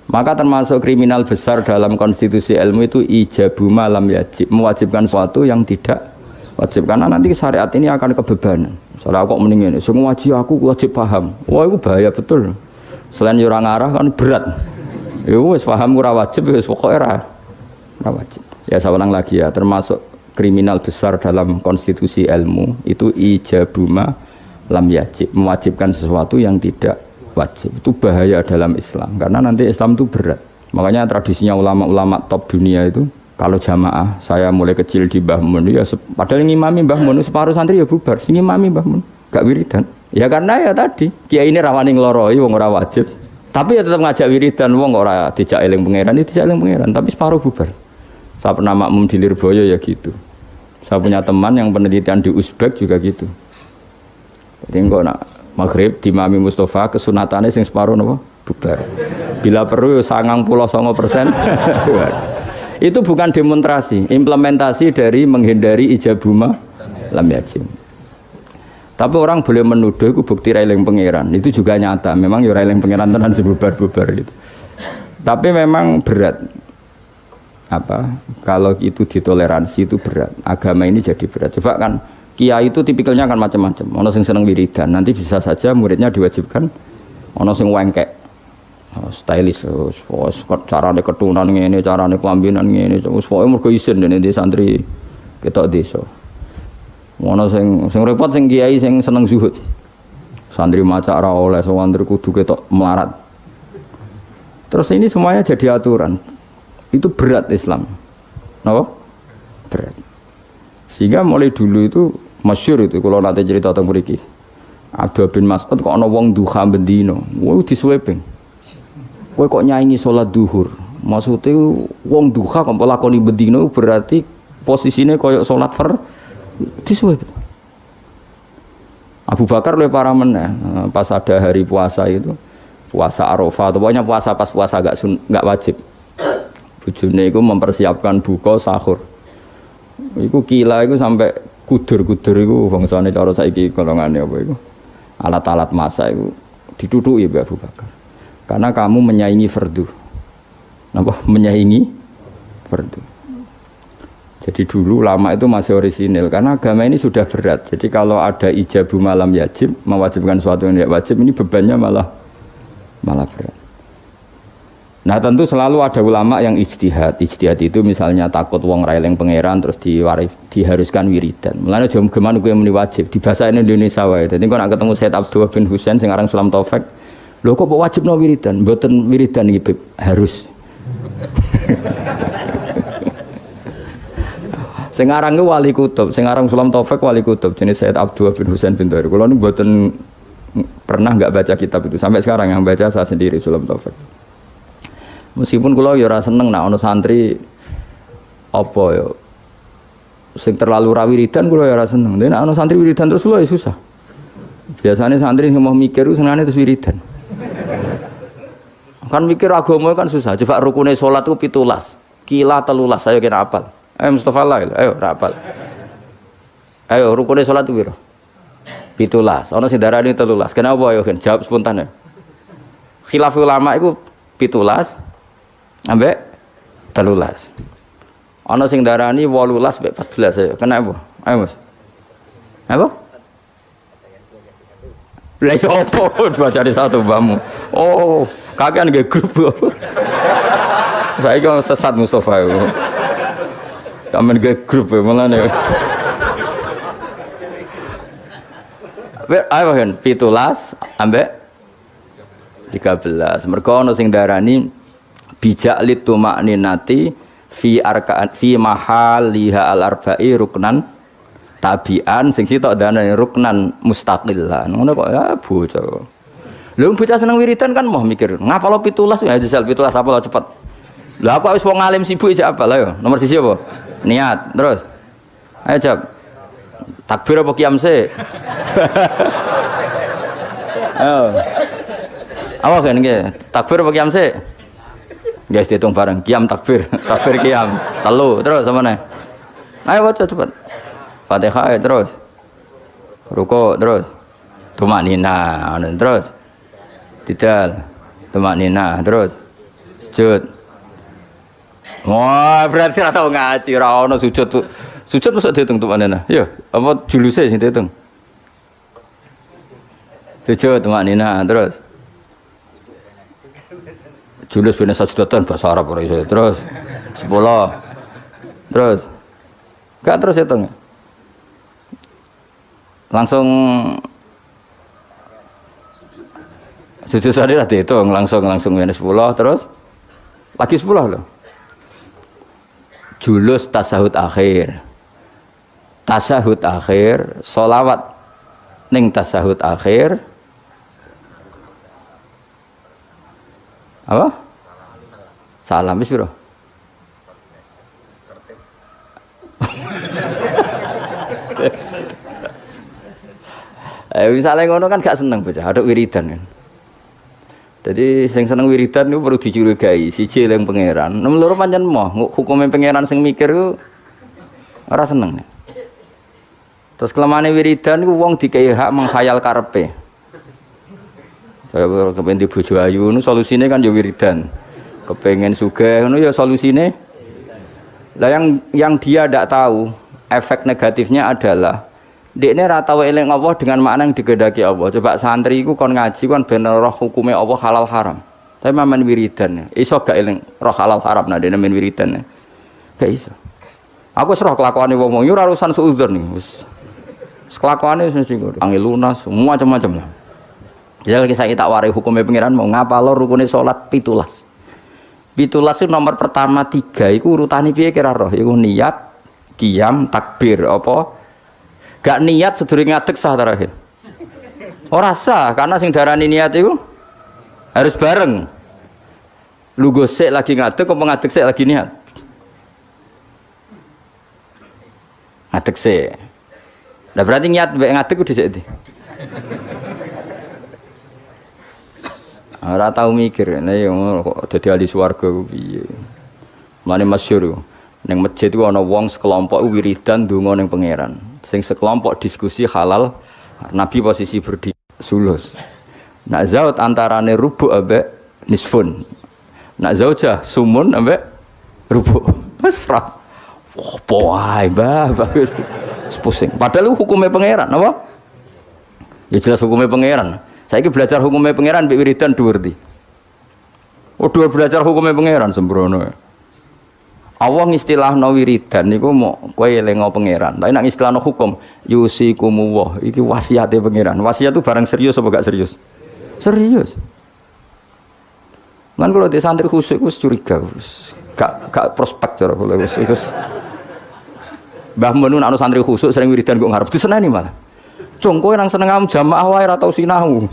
Maka termasuk kriminal besar dalam konstitusi ilmu itu ijabu malam yajib, mewajibkan sesuatu yang tidak wajib. Karena nanti syariat ini akan kebebanan. Soalnya kok mendingin, semua wajib paham. Wah itu bahaya betul. Selain orang arah kan berat. Ya wis paham ora wajib, wis pokoknya ora wajib. Ya saya ulang lagi ya, termasuk kriminal besar dalam konstitusi ilmu itu ijabu lam yajib, mewajibkan sesuatu yang tidak wajib. Itu bahaya dalam Islam karena nanti Islam itu berat. Makanya tradisinya ulama-ulama top dunia itu kalau jamaah, saya mulai kecil di Mbah Mun ya padahal ngimami Mbah Mun separuh santri ya bubar, sing ngimami Mbah Mun gak wiridan. Ya karena ya tadi kiai ini rawani ngloroi wong ora wajib. Tapi ya tetap ngajak wiridan wong ora dijak eling pangeran, itu dijak eling pangeran tapi separuh bubar. Saya pernah makmum di Lirboyo ya gitu. Saya punya teman yang penelitian di Uzbek juga gitu. Jadi enggak nak maghrib di Mami Mustafa kesunatannya sing separuh napa bubar. Bila perlu 99%. Itu bukan demonstrasi, implementasi dari menghindari ijabuma lam yajim. Tapi orang boleh menuduh itu bukti railing pangeran. Itu juga nyata. Memang ya railing pangeran tenan sebubar-bubar gitu. Tapi memang berat. Kalau itu ditoleransi itu berat. Agama ini jadi berat. Coba kan kiai itu tipikalnya kan macam-macam. Ono sing seneng wiridan, nanti bisa saja muridnya diwajibkan ono sing wengkek. Stylish, carane ketunan ngene, carane kelambinan ngene, wis pokoke mergo isin dene di santri ketok desa. Ono sing repot sing kiai sing seneng zuhud. Santri maca ora oleh, santri kudu ketok melarat. Terus ini semuanya jadi aturan. Itu berat Islam. Napa? Berat. Sehingga mulai dulu itu masyhur itu kalau nanti cerita tentang mriki. Abdul bin Mas'ud kok ana wong duha bendino, wong disweping. Kowe kok nyanyi sholat duhur, maksudnya wong duha kok lakoni bendino berarti posisinya koyok sholat disuwe. Abu Bakar oleh para meneh pas ada hari puasa itu, puasa Arafah, atau pokoknya puasa pas puasa enggak wajib. Bojone iku mempersiapkan buka sahur. Iku kila iku sampai kudur-kudur iku bangsane cara saiki golongane apa iku. Alat-alat masak iku ditutuki Mbak Abu Bakar. Karena kamu menyaingi fardu. Napa? Menyaingi fardu. Jadi dulu ulama itu masih orisinil karena agama ini sudah berat. Jadi kalau ada ijabu malam yajib, mewajibkan sesuatu yang tidak wajib, ini bebannya malah berat. Nah tentu selalu ada ulama yang ijtihad. Ijtihad itu misalnya takut wong railing pangeran terus diharuskan wiridan. Mulane jam geman kuwi muni wajib di bahasa Indonesia wae. Dadi kok nek ketemu Said Abdul bin Husain sing aran Sulam Taufik, lho kok wajibno wiridan? Mboten wiridan iki harus. Sing aran ku wali kutub, sing aran Sulam Taufik wali kutub jenis Said Abdul bin Husain bin Dair. Kula nu mboten pernah enggak baca kitab itu. Sampai sekarang yang baca saya sendiri Sulam Taufik. Meskipun kula ya ora seneng nek ana santri apa ya sing terlalu ra wiridan kula ya ora seneng. Nek ana santri wiridan terus kula ya susah. Biasanya santri sing mau mikir ku senengane terus wiridan. Kan mikir agama kan susah. Coba rukune salat ku 17. Kila 13 saya kena hafal. Ayo Mustafa Lail, ayo ra hafal. Ayo rukune salat ku piro? 17. Ana sing darani 13. Kenapa ayo kan jawab spontan ya. Khilaf ulama iku 17 ambek 13. Ana sing darani 18 ambek 14 ayo. Kenapa? Ayo Mas. Apa? Lah yo opo bacane satu bamu. Oh, kakean nggih grup. Saiki sesat Mustafa yo. Kamen nggih grup melane. Ayo kan 17 ambek 13. Mergo ana sing darani bijak litumakninati fi arkaan fi mahaliha al arba'i ruknan tabian sing sitok darani ruknan mustaqillan. Ngono kok ya bocah. Lha bocah seneng wiridan kan mau mikir, ngapalo 17 ya jajal 17 apa lo cepet. Lah aku wis wong alim sibuk aja apa lah yo. Nomor 1 apa? Niat. Terus. Ayo jawab. Takbir apa qiyam sih? Oh. Awak kan nggih, takbir apa qiyam sih? Guys dihitung bareng, qiyam takbir, takbir qiyam. Telu, terus sama nih. Ayo baca cepat. Fatihah terus. Ruku terus. Tumanina, terus. Tidal. Tumanina terus. Sujud. Wah, berarti ora tau ngaji, ora ono sujud tuh. Sujud mesti dihitung tumanina. Ya, apa juluse sing dihitung? Sujud tumanina terus. Julus bin Sajudatan bahasa Arab ora iso. Terus 10. Terus. Enggak terus hitung. Langsung sujud tadi lah dihitung langsung 10 terus lagi 10 loh. Julus tasahud akhir. Tasahud akhir, sholawat ning tasahud akhir. Apa? Salam wis piro? Misalnya ngono kan gak seneng bocah, ada wiridan kan. Jadi sing seneng wiridan itu perlu dicurigai, siji eling pangeran. Nomor loro pancen moh, hukume pangeran sing mikir ku ora seneng. Terus kelemane wiridan iku wong dikei hak menghayal karepe. Saya kepen di bojo ayu nu solusine kan ya wiridan. Kepengen sugih ngono ya solusine. Lah yang dia ndak tahu efek negatifnya adalah dekne ra tau eling Allah dengan makna yang digedaki Allah. Coba santri iku kon ngaji kan ben roh hukume Allah halal haram. Tapi mamen wiridan. Iso gak eling roh halal haram nah dene men wiridan. Gak iso. Aku serah kelakuane wong-wong yo ora urusan suudzon nih. Wis kelakuane wis mesti ngono. Angel lunas semua macam-macam lah. Jadi lagi saya tak warai hukumnya pengiran mau ngapalo rukune salat 17. 17 itu nomor pertama 3 iku urutane piye kira roh? Iku niat, qiyam, takbir apa? Gak niat sedurunge ngadeg sah terakhir. Ora sah karena sing darani niat itu harus bareng. Lu gosek lagi ngadeg apa ngadeg sik lagi niat? Ngadeg sik. Lah berarti niat mbek ngadeg ku dhisik. Ora tau mikir, nek kok dadi ahli swarga ku piye. Mane masyhur ning masjid ku ana wong sekelompok wiridan ndonga ning pangeran. Sing sekelompok diskusi halal, Nabi posisi berdiri sulus. Nak zaut antarane rubu' ambek nisfun. Nak zaujah sumun ambek rubu'. Wes ra. Apa wae, Mbah. Pusing. Padahal hukumnya pangeran, apa? Ya jelas hukumnya pangeran. Saiki belajar hukumnya pangeran mbek wiridan dhuwur ndi? Oh, dhuwur belajar hukumnya pangeran sembrono. Allah ngistilahno wiridan niku mau kowe elingo pangeran. Tapi nek istilahno hukum yusikumullah iki wasiate pangeran. Wasiat itu barang serius apa gak serius? Serius. Kan kalau di santri khusyuk wis curiga wis gak prospek cara kula wis. Mbah Mun anu santri khusyuk sering wiridan kok ngarep diseneni malah. Cung kowe nang seneng am jamaah wae ora tau sinau.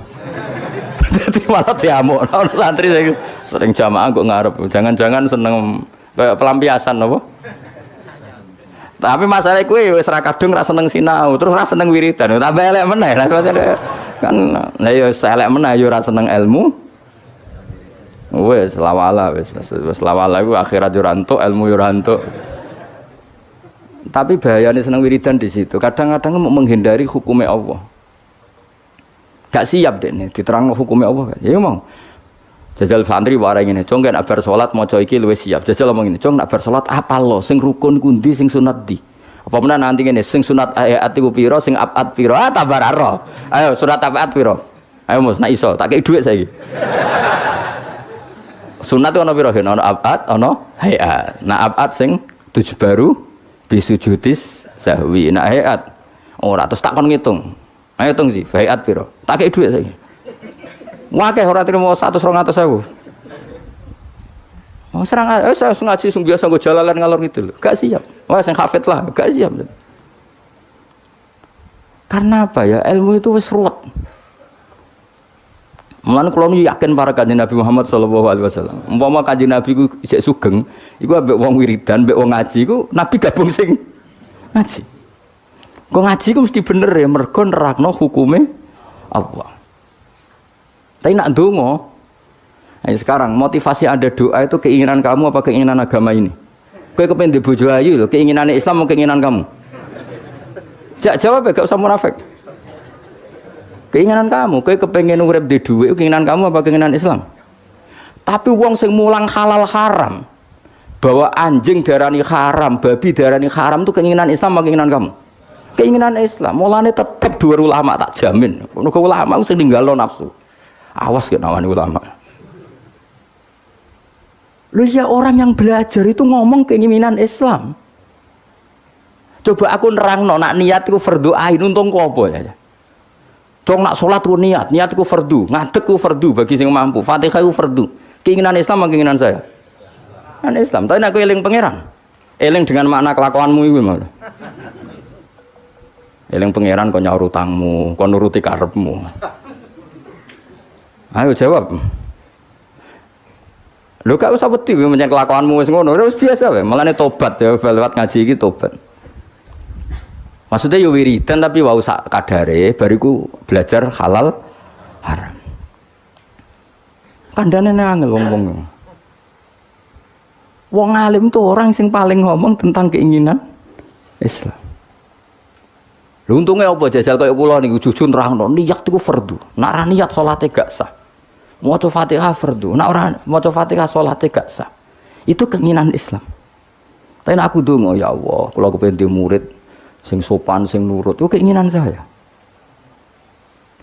Dadi malah diamuk ana santri sering jamaah kok ngarep. Jangan-jangan seneng kayak pelampiasan apa? Tapi masalah kuwi wis ra kadung ra seneng sinau, terus ra seneng wiridan. Tambah elek meneh lah kan. Lah ya elek meneh ya ora seneng ilmu. Wis lawala wis lawala iku akhirat yo ora entuk, ilmu yo ora entuk. Tapi bahayanya seneng wiridan di situ. Kadang-kadang mau menghindari hukumnya Allah. Gak siap deh nih diterang hukumnya Allah. Ya mau. Jajal santri warai ngene, "Cung nek bar salat maca iki luwih siap." Jajal ngomong ngene, "Cung nek bar salat apal lo sing rukun kundi sing sunat di." Apa menan nanti ngene, sing sunat ayat iku pira, sing abad pira? Ah tabar aro. Ayo surat abad pira? Ayo Mus, nek iso tak kei dhuwit saiki. Sunat ana pira? Ana abad, ana hayat. Nah abad sing 7 baru bisujudis sahwi. Nah hayat ora terus tak kon ngitung. Ayo hitung sih, hayat pira? Tak kei dhuwit saiki. Wakeh ora trimo 100-200.000. Oh serang saya ngaji sing biasa nggo jalalan ngalor gitu. Gak siap. Wah sing hafid lah, gak siap. Karena apa ya? Ilmu itu wis ruwet. Mulane kula yakin para kanjeng Nabi Muhammad sallallahu alaihi wasallam. Umpama kanjeng Nabi ku isih sugeng, iku ambek wong wiridan, ambek wong ngaji iku Nabi gabung sing ngaji. Kok ngaji ku mesti bener ya mergo nerangno hukume Allah. Tapi nak dongo, nah, sekarang motivasi ada doa itu keinginan kamu apa keinginan agama ini? Kau kepengen di bojo ayu loh, keinginan Islam atau keinginan kamu? Jawab ya, gak usah munafik. Keinginan kamu, kau kepengen urip di duit, keinginan kamu apa keinginan Islam? Tapi wong sing mulang halal haram, bahwa anjing darani haram, babi darani haram itu keinginan Islam apa keinginan kamu? Keinginan Islam. Mulane tetap dua ulama tak jamin. Kau ulama sing ninggalo nafsu. Awas gak nawani ulama. Lu ya orang yang belajar itu ngomong keinginan Islam. Coba aku nerangno nak niat iku fardhu ain untung ku apa ya? Cong nak salat ku niat ku fardhu, ngadeg ku fardhu bagi sing mampu. Fatihah ku fardhu. Keinginan Islam apa keinginan saya? Kan Islam. Tapi nek aku eling pangeran. Eling dengan makna kelakuanmu iku malah. Eling pangeran kok nyaur utangmu, kok nuruti karepmu. Ayo jawab. Lho gak usah wedi menyang kelakuanmu wis ngono, wis biasa wae. Mulane tobat ya lewat ngaji iki tobat. Maksudnya yo wiridan tapi wau sak kadare bariku belajar halal haram. Kandhane angel wong-wong. Wong alim itu orang sing paling ngomong tentang keinginan Islam. Lha untunge apa jajal kaya kula niku jujur nerangno niat iku fardu. Nek ora niat salate gak sah. Maca Fatihah fardu. Nek ora maca Fatihah salate gak sah. Itu keinginan Islam. Tapi aku donga ya Allah, kula kepengin di murid sing sopan, sing nurut. Itu keinginan saya.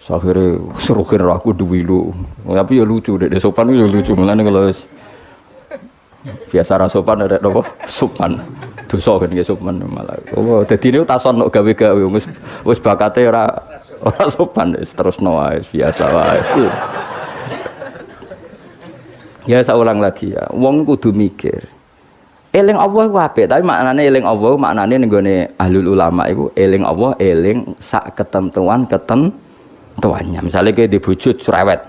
Akhirnya serukin aku duwi lu. Tapi ya lucu dek sopan ya lucu mulane kalau biasa ra sopan ada apa? Sopan. Dosa kan nggih sopan malah. Oh, dadi niku tason nok gawe-gawe wis bakate ora sopan wis terusno wae biasa wae. Ya saulang lagi ya. Wong kudu mikir. Eling Allah ku apik, tapi maknane eling Allah maknane ning gone ahlul ulama iku eling Allah eling sak ketentuan tuannya. Misalnya kayak di bojo cerewet.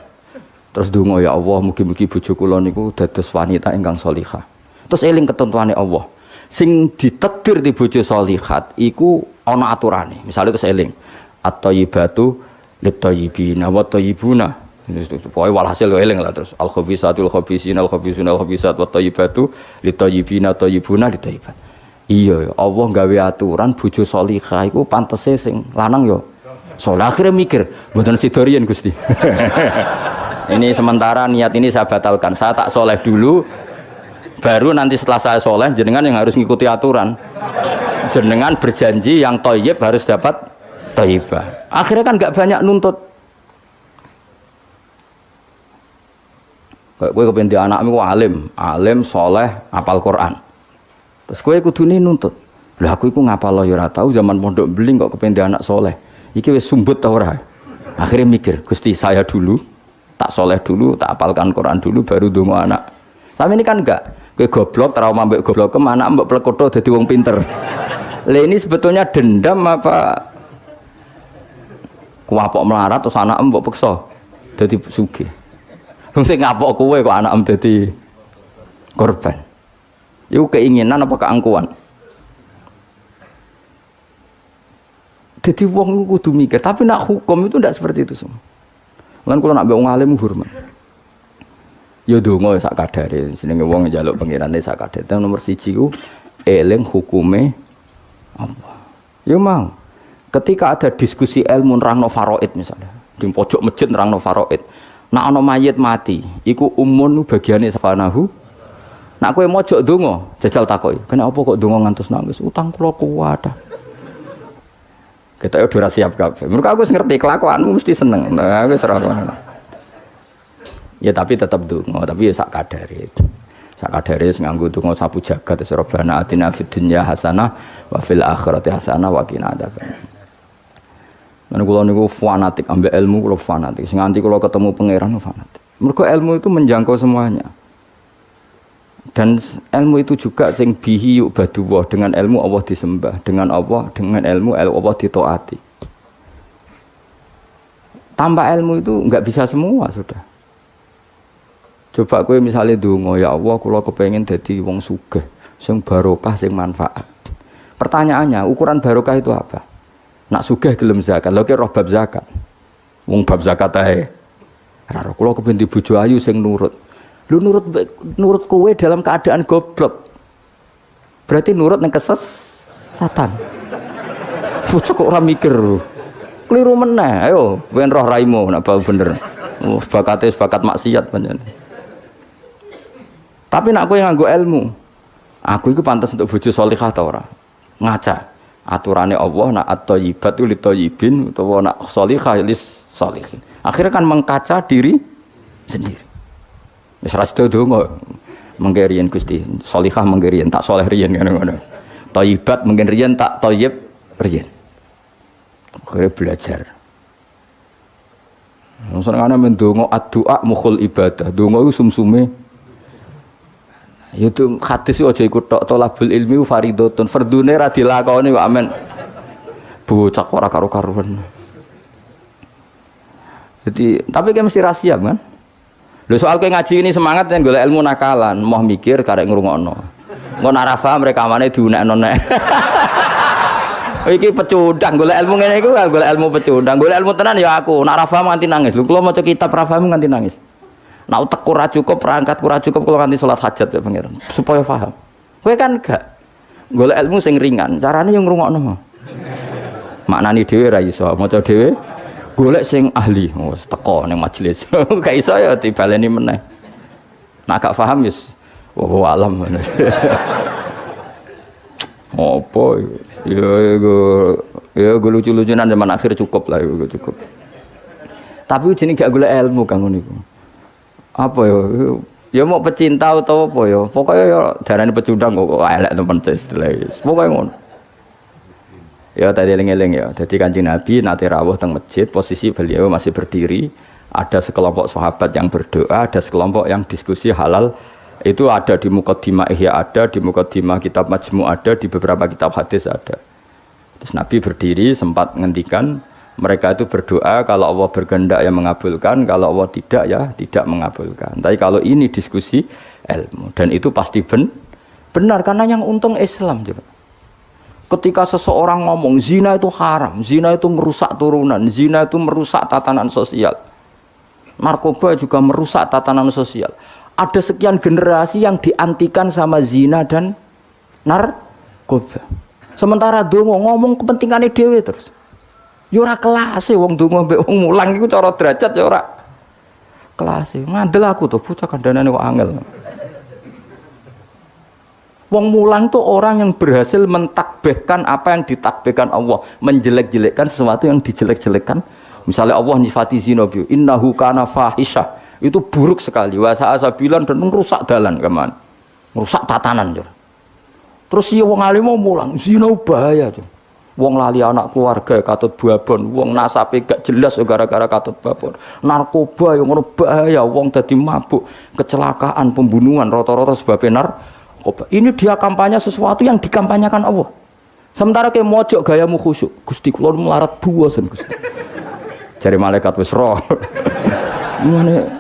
Terus donga ya Allah, mugi-mugi bojo kula niku dados wanita ingkang sholihah. Terus eling ketentuane Allah. Sing ditetir di bojo sholihat iku ana aturane. Misalnya terus eling at-thayyibatu lit-thayyibina wa thayyibuna. Pokoke walhasil eling lah terus al-khabisatul khabisina al-khabisuna al-khabisat wa thayyibatu lit-thayyibina thayyibuna lit-thayyibat. Iya, Allah gawe aturan bojo sholihah iku pantese sing lanang yo soalnya akhirnya mikir, mboten sidorian Gusti. Ini sementara niat ini saya batalkan. Saya tak soleh dulu, baru nanti setelah saya soleh, jenengan yang harus ngikuti aturan. Jenengan berjanji yang thayyib harus dapat thayyibah. Akhirnya kan nggak banyak nuntut. Kayak gue kepengen di anakmu alim, soleh, hafal Quran. Terus gue kudune nuntut. Lah aku iku ngapal ya ora tahu zaman pondok beling kok kepengen di anak soleh. Iki wis sumbut ta ora? Akhirnya mikir, Gusti saya dulu tak soleh dulu, tak apalkan Quran dulu baru donga anak. Sama ini kan enggak, kowe goblok trauma mbek goblokem anak mbok plekotho dadi wong pinter. Lah ini sebetulnya dendam apa kuapok melarat terus anak mbok peksa dadi sugih. Wong sing ngapok kowe kok anak dadi korban. Iku keinginan apa keangkuhan? Jadi wong kudu mikir, tapi nak hukum itu tidak seperti itu semua. Lan kula nak mbek wong alim hormat. Ya donga sak kadare, jenenge wong njaluk pengirane sak kadare. Nomor 1 ku eling hukume apa. Ya mau. Ketika ada diskusi ilmu nerangno faraid misalnya, di pojok masjid nerangno faraid. Nak ana mayit mati, iku umun bagiane sepanahu. Nak kowe mojok donga, jajal takoki, kenapa kok donga ngantos nangis? Utang kula kuwat. Kita udah siap kabeh. Mergo aku ngerti kelakuanmu mesti seneng. Nah, wis ora ngono. Ya tapi tetap donga, tapi ya sak kadare. Sak kadare sing nganggo donga sapu jagat wis Rabbana atina fid dunya hasanah wa fil akhirati hasanah wa qina adzabannar. Lan kula niku fanatik ambek ilmu, kula fanatik. Sing nganti kula ketemu pangeran fanatik. Mergo ilmu itu menjangkau semuanya. Dan ilmu itu juga sing bihi yu'badullah, dengan ilmu Allah disembah, dengan ilmu Allah ditaati. Tanpa ilmu itu enggak bisa semua sudah. Coba kowe misalnya donga ya Allah kula kepengin dadi wong sugih, sing barokah, sing manfaat. Pertanyaannya, ukuran barokah itu apa? Nak sugih gelem zakat, lha ki roh bab zakat. Wong bab zakat ae. Ora kula kepengin di bojo ayu sing nurut. Lu nurut kowe dalam keadaan goblok. Berarti nurut nang kesesatan. Bocah kok ora mikir. Keliru meneh. Ayo, wen roh raimu nek bau bener. Bakate bakat maksiat pancen. Tapi nek kowe nganggo ilmu, aku iku pantes untuk bojo salihah ta ora? Ngaca. Aturane Allah nak at-thayyibatu lit-thayyibin utawa nak salihah lis-salihin. Akhirnya kan mengkaca diri sendiri. Wis ra sedo donga mengke riyen Gusti, sholihah mengke riyen tak soleh riyen ngono-ngono. Thayyibat mengke riyen tak thayyib riyen. Akhire belajar. Wong senengane mendonga addu'a mukhul ibadah. Donga iku sumsume. Ya itu hadis aja iku tok thalabul ilmi fardhotun. Fardune ra dilakoni kok amen. Bocah ora karo-karuan. Jadi, tapi kan mesti rahasia kan? Lho soal kowe ngaji ini semangat yang golek ilmu nakalan, mau mikir karek ngrungokno. Engko nek ora paham rekamane diunekno nek. Iki pecundang golek ilmu ngene iku golek ilmu pecundang. Golek ilmu tenan ya aku, nek ora paham nganti nangis. Lho kula maca kitab ora paham nganti nangis. Nak utek ora cukup, perangkat ora cukup kula nganti salat hajat ya pangeran, supaya paham. Kowe kan gak golek ilmu sing ringan, carane yo ngrungokno. Maknani dhewe ra iso, maca dhewe golek sing ahli, wis teko ning majelis. Gak iso ya dibaleni meneh. Nak gak paham wis wa alam. Apa ya gue lucu-lucunan zaman akhir cukup lah cukup. Tapi jenenge gak golek ilmu kang niku. Apa ya mau pecinta atau apa ya? Pokoknya ya darane pecundang kok elek temen wis. Pokoke ngono. Ya tadi eling-eling ya. Jadi Kanjeng Nabi nate rawuh teng masjid, posisi beliau masih berdiri, ada sekelompok sahabat yang berdoa, ada sekelompok yang diskusi halal. Itu ada di Muqaddimah Ihya ada, di Muqaddimah kitab Majmu' ada, di beberapa kitab hadis ada. Terus Nabi berdiri sempat ngendikan mereka itu berdoa kalau Allah berkehendak yang mengabulkan, kalau Allah tidak ya tidak mengabulkan. Tapi kalau ini diskusi ilmu dan itu pasti benar karena yang untung Islam juga. Ketika seseorang ngomong zina itu haram, zina itu merusak turunan, zina itu merusak tatanan sosial. Narkoba juga merusak tatanan sosial. Ada sekian generasi yang diantikan sama zina dan narkoba. Sementara dongo ngomong kepentingannya dewe terus. Ya ora kelas wong dongo mbek wong mulang iku cara derajat ya ora kelas. Ngandel aku tuh bocah kandhanane kok angel. Wong mulang tuh orang yang berhasil mentakbihkan apa yang ditakbihkan Allah, menjelek-jelekkan sesuatu yang dijelek-jelekkan. Misalnya Allah nyifati zina bi innahu kana fahisyah. Itu buruk sekali, wasa asabilan dan merusak dalan keman, merusak tatanan jur. Terus ya wong alim mau mulang, zina bahaya jur. Wong lali anak keluarga katut babon, wong nasabe gak jelas gara-gara katut babon. Narkoba yang ngono bahaya, wong dadi mabuk, kecelakaan, pembunuhan rata-rata sebabnya narkoba. Ini dia kampanye sesuatu yang dikampanyekan Allah. Sementara kayak mojok gayamu khusyuk, Gusti kula melarat buasen Gusti. Jare malaikat wis roh. Mane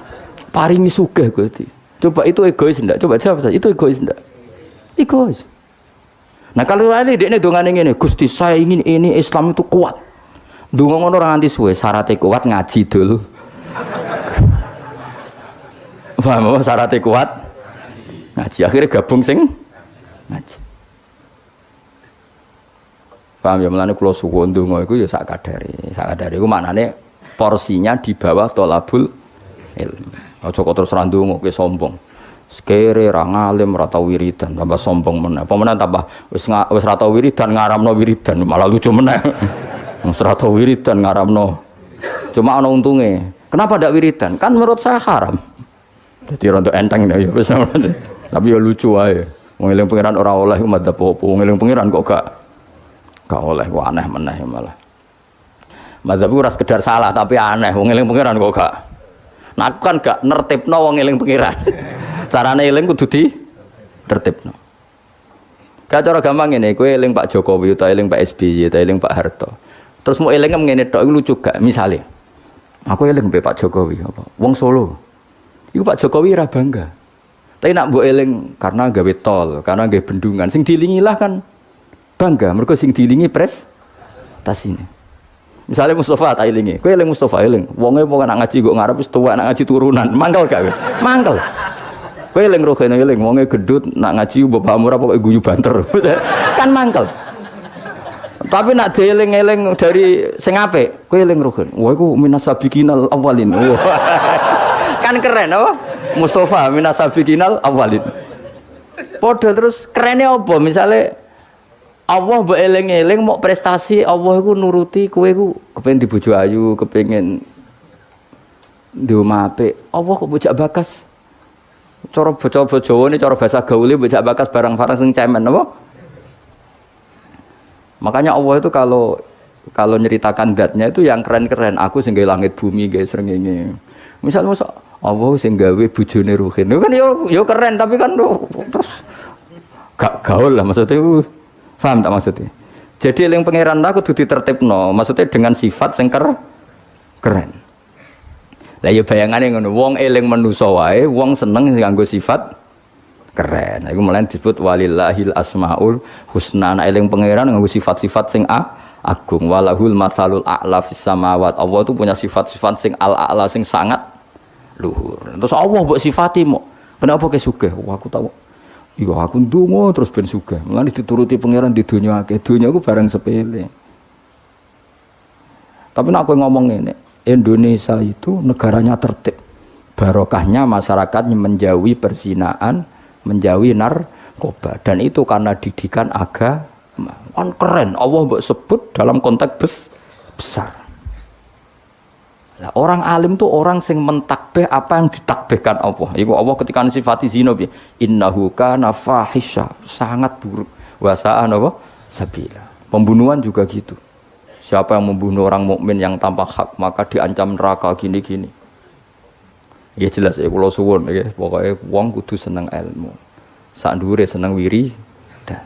paringi sugih Gusti. Coba itu egois ndak? Coba jawab saja. Itu egois ndak? Egois. Nah kalau ini dekne dongane ngene, Gusti saya ingin ini Islam itu kuat. Donga ngono ora nganti suwe, syaratnya kuat ngaji dulu. Paham apa syaratnya kuat? Ngaji. Akhirnya gabung sing ngaji. Paham ya mulane kula suwun donga iku ya sak kadare. Sak kadare iku maknane porsinya di bawah tolabul ilmu. Aja kok terus randung kowe sombong. Sekere ra ngalim ra tau wiridan, tambah sombong meneh. Apa meneh tambah wis ra tau wiridan ngaramno wiridan, malah lucu meneh. Wis ra tau wiridan ngaramno. Cuma ana untunge. Kenapa ndak wiridan? Kan menurut saya haram. Dadi rontok enteng ya wis. Tapi ya lucu wae. Wong eling pangeran ora oleh madzhab apa. Wong eling pangeran kok gak oleh, kok aneh meneh malah. Madzhab ora sekedar salah tapi aneh. Wong eling pangeran kok gak. Nah aku kan gak nertibno wong eling pangeran. Carane eling kudu di tertibno. Gak cara gampang ngene, kowe eling Pak Jokowi utawa eling Pak SBY utawa eling Pak Harto. Terus mau eling ngene tok iku lucu gak? Misale aku eling mbek Pak Jokowi apa? Wong Solo. Iku Pak Jokowi ra bangga. Tapi nak mbok eling karena gawe tol, karena gawe bendungan, sing dilingilah kan bangga. Mergo sing dilingi prestasine. Misalnya Mustafa tak elingi, kowe eling Mustafa eling. Wonge wong nak ngaji kok ngarep wis tuwek nak ngaji turunan. Mangkel gak kowe? Mangkel. Kowe eling rohene eling wonge gedut nak ngaji bapak murah pokoke guyu banter. Kan mangkel. Tapi nak dieling-eling dari sing apik, kowe eling rohen. Wah iku minasabiqinal awalin. Kan keren apa? Mustafa minasabiqinal awalin. Padha terus kerene apa? Misale Allah mbok eling-eling mau prestasi Allah iku nuruti kowe iku kepengin dibojo ayu, kepengin di omah apik. Allah kok bojak bakas. Cara bocah-bocah Jawa ini cara bahasa gaule bojak bakas barang-barang sing cemen apa? Makanya Allah itu kalau nyeritakan zatnya itu yang keren-keren. Aku sing gawe langit bumi, gawe srengenge. Misal Allah sing gawe bojone Ruhin. Kan yo keren tapi kan terus gak gaul lah maksudnya. Paham tak maksudnya? Jadi eling pangeran aku kudu ditertibno, maksudnya dengan sifat sing keren. Lah ya bayangane ngono, wong eling manusa wae, wong seneng nganggo sifat keren. Iku mulane disebut walillahil asmaul husna. Nek eling pangeran nganggo sifat-sifat sing agung. Walahul matsalul a'la fis samawat. Allah itu punya sifat-sifat sing al-a'la sing sangat luhur. Terus Allah mbok sifati mo. Kenapa ke sugih? Wah, aku tahu. Iya aku ndonga terus ben sugih. Mulane dituruti pangeran di dunya akeh. Dunya ku barang sepele. Tapi nek aku ngomong ngene, Indonesia itu negaranya tertib. Barokahnya masyarakat menjauhi perzinaan, menjauhi narkoba dan itu karena didikan agama. Kan keren. Allah mbok sebut dalam konteks besar. Nah, orang alim tuh orang sing mentakbih apa yang ditakbihkan Allah. Iku Allah ketika sifati zina piye? Innahu kana fahisha, sangat buruk. Wa sa'an apa? Sabila. Pembunuhan juga gitu. Siapa yang membunuh orang mukmin yang tanpa hak maka diancam neraka gini-gini. Ya jelas ya kula suwun nggih, pokoke wong kudu seneng ilmu. Sak ndure seneng wiridan.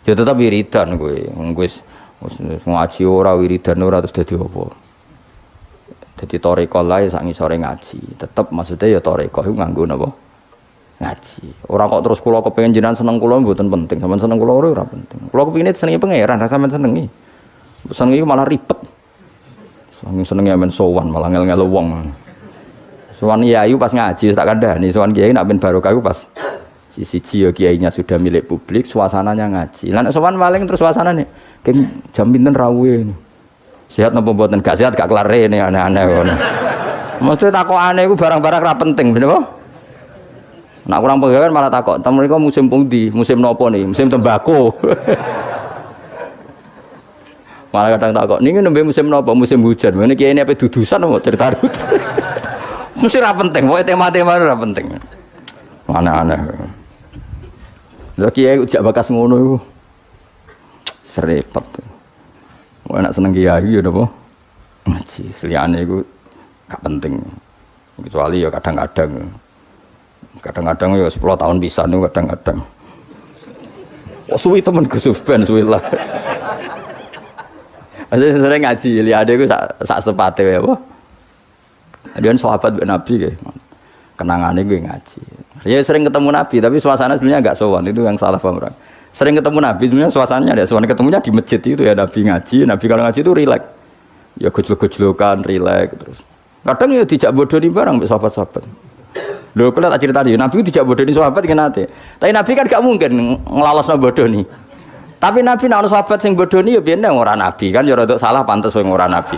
Ya tetep wiridan kowe. Wis ngaji ora wiridan ora terus dadi apa? Jadi toreko lah sak ngisore ngaji. Tetep maksudnya ya toreko iku nganggo napa? Ngaji. Ora kok terus kula kepengin jenengan seneng kula mboten penting. Sampeyan seneng kula ora penting. Kula kepengin senengi pangeran, ra sampeyan senengi. Senengi malah ribet. Senengi men sowan malah ngel-ngel wong. Sowan yayu pas ngaji tak kandhani, sowan kiai nak ben barokah iku pas siji ya kiainya sudah milik publik, suasananya ngaji. Lah nek sowan paling terus suasanane keng jam pinten rawuhe. Sehat napa mboten? Gak sehat gak kelar rene aneh-aneh ngono. Mesti takokane iku barang-barang ra penting, bener apa? Nek kurang pegawai malah takok, "Tem mriko musim pundi? Musim napa nih? Musim tembako." Malah kadang takok, "Niki nembe musim napa? Musim hujan." Ngene kiai ini apa dudusan apa cerita rut. Mesti ra penting, pokoke tema-tema ra penting. Aneh-aneh. Lha kiai jak bakas ngono iku. Serepet. Wah nak seneng kiai ya napa? Ngaji. Liyane iku gak penting. Kecuali ya kadang-kadang. Kadang-kadang ya 10 tahun pisan niku kadang-kadang. Oh suwi temen Gus Ben suwi lah. Masih sering ngaji liyane iku sak sepate wae apa? Adian sahabat mbek Nabi nggih. Kenangane gue ngaji. Ya sering ketemu Nabi tapi suasana sebenarnya enggak sowan, itu yang salah paham orang. Sering ketemu Nabi sebenarnya suasananya ada sowan, ketemunya di masjid itu ya Nabi ngaji. Nabi kalau ngaji itu rileks. Ya gojlok-gojlokan rileks terus. Kadang ya dijak bodoni barang mbek sahabat-sahabat. Lho kula tak critani Nabi dijak bodoni sahabat kan nate. Tapi Nabi kan gak mungkin nglalosno bodoni. Tapi Nabi nek ana sahabat sing bodoni ya biyen ora Nabi kan ya rada salah pantes wong ora Nabi.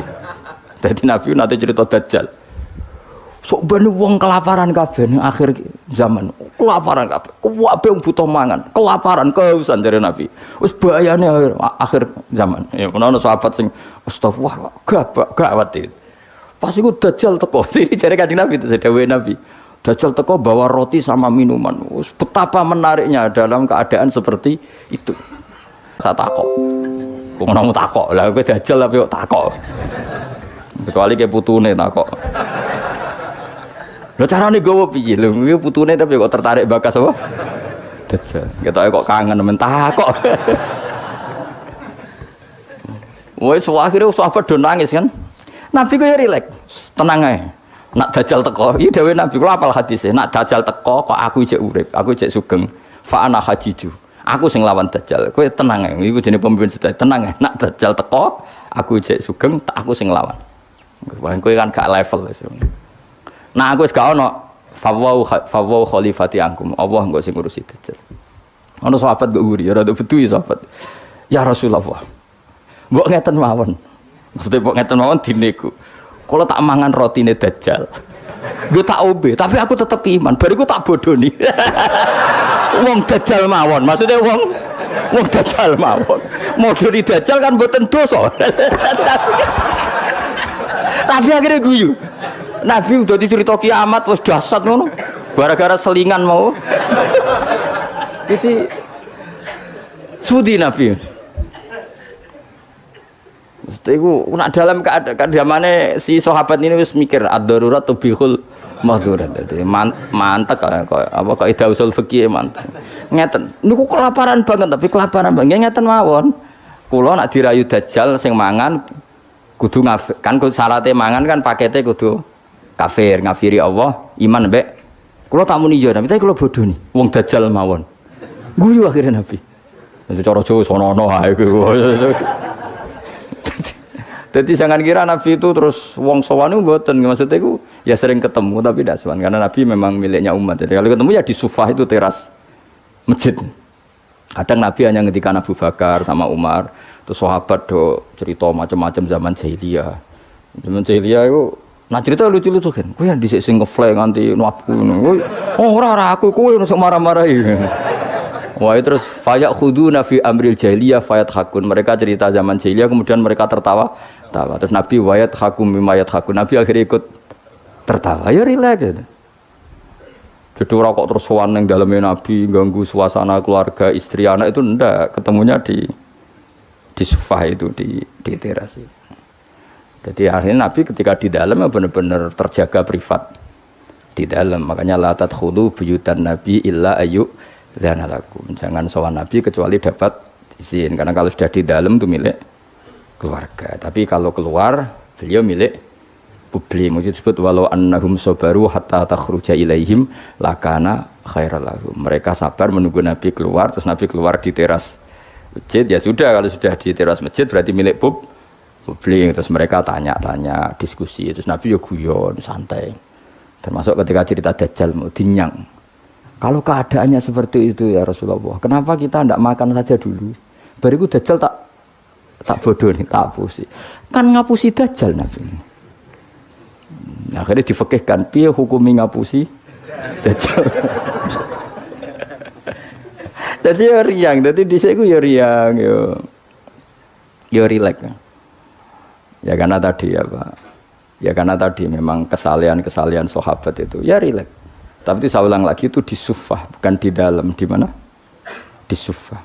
Dadi Nabi nate cerita Dajjal. Sok ben wong kelaparan kabeh ning akhir zaman. Kelaparan kabeh. Kabeh butuh mangan, kelaparan, kehausan jare Nabi. Wis bahayane akhir zaman. Ya ono sahabat sing astagfirullah gawat itu. Pas iku Dajjal teko. Ini jare Kanjeng Nabi itu dawuhe Nabi. Dajjal teko bawa roti sama minuman. Wis betapa menariknya dalam keadaan seperti itu. Saya takok. Kok ngono takok. Lah kowe Dajjal tapi kok takok. Kecuali ke putune takok. Lho carane gowo piye? Lho iki putune tapi kok tertarik bakas apa? Dajjal. Ketoke kok kangen men takok. Wes akhire sahabat do nangis kan. Nabi ku ya rileks, tenang ae. Nak Dajjal teko, iki dhewe Nabi kula apal hadise. Nak Dajjal teko kok aku ijek urip, aku ijek sugeng. Fa ana hajiju. Aku sing lawan Dajjal. Kowe tenang ae. Iku jenenge pemimpin sedaya. Tenang ae. Nak Dajjal teko, aku ijek sugeng, aku sing lawan. Kowe kan gak level wis. Nah aku wis gak ono fawau khalifati angkum. Allah engko sing ngurusi Dajjal. Ono sahabat mbok uri, ya rada betuwi sahabat. Ya Rasulullah. Mbok ngeten mawon. Maksudnya mbok ngeten mawon dineku. Kalau tak mangan rotine Dajjal. Gue tak obe, tapi aku tetep iman. Bariku tak bodoni. Wong Dajjal mawon. Maksudnya wong Dajjal mawon. Modoni Dajjal kan mboten dosa. Tapi akhirnya guyu. Nabi udah dicerita kiamat wis dahsyat ngono. Gara-gara selingan mau. Jadi sudi Nabi. Iku nak dalam keadaan si sahabat ini wis mikir ad-darurat tubihul mahdurat. Dadi mantek apa kaidah usul fikih mantek. Ngeten. Niku kelaparan banget tapi kelaparan banget ngeten mawon. Kula nak dirayu Dajjal sing mangan kudu kan syaratnya mangan kan pakete kudu kafir, ngafiri Allah, iman mbek. Kula tak muni yo, tapi kula bodoh nih. Wong Dajjal mawon. Guyu akhirnya Nabi. Itu cara Jawa sono-ono ae kuwi. Jadi jangan kira Nabi itu terus wong sowan itu mboten, maksudnya itu ya sering ketemu tapi tidak sowan karena Nabi memang miliknya umat. Jadi kalau ketemu ya di sufah itu teras masjid. Kadang Nabi hanya ngendikan Abu Bakar sama Umar, terus sahabat do cerita macam-macam zaman jahiliyah. Zaman jahiliyah itu nah cerita lucu-lucu kan. Kowe yang dhisik sing ngefly nganti nuapku ngono. Oh ora aku kowe sing marah-marahi. Wah terus fayak khuduna fi amril jahiliyah fayat hakun. Mereka cerita zaman jahiliyah kemudian mereka tertawa. Terus Nabi wayat hakum mimayat hakun. Nabi akhirnya ikut tertawa. Ya relax gitu. Jadi orang kok terus sowan ning daleme Nabi ganggu suasana keluarga, istri, anak itu ndak, ketemunya di sufah itu di teras itu. Jadi akhirnya Nabi ketika di dalam benar-benar terjaga privat di dalam. Makanya la tadkhulu buyutan Nabi illa ayu dzanalakum. Jangan sowan Nabi kecuali dapat izin karena kalau sudah di dalam itu milik keluarga. Tapi kalau keluar beliau milik publik. Maksud disebut walau annahum sabaru hatta takhruja ilaihim lakana khairal lahum. Mereka sabar menunggu Nabi keluar, terus Nabi keluar di teras masjid. Ya sudah, kalau sudah di teras masjid berarti milik publik. Terus mereka tanya-tanya, diskusi. Terus Nabi ya guyon, santai. Termasuk ketika cerita Dajjal mau dinyang. Kalau keadaannya seperti itu ya Rasulullah, kenapa kita tidak makan saja dulu? Bariku Dajjal tak bodoh nih, tak hapusi. Kan ngapusi Dajjal Nabi. Akhirnya difekihkan, piye hukumi ngapusi Dajjal. Jadi ya riang, jadi dhisik ku ya riang ya rileks. Ya karena tadi ya Pak. Ya karena tadi memang kesalahan sahabat itu ya rileks. Tapi itu saya ulang lagi itu di sufah, bukan di dalam. Di mana? Di sufah.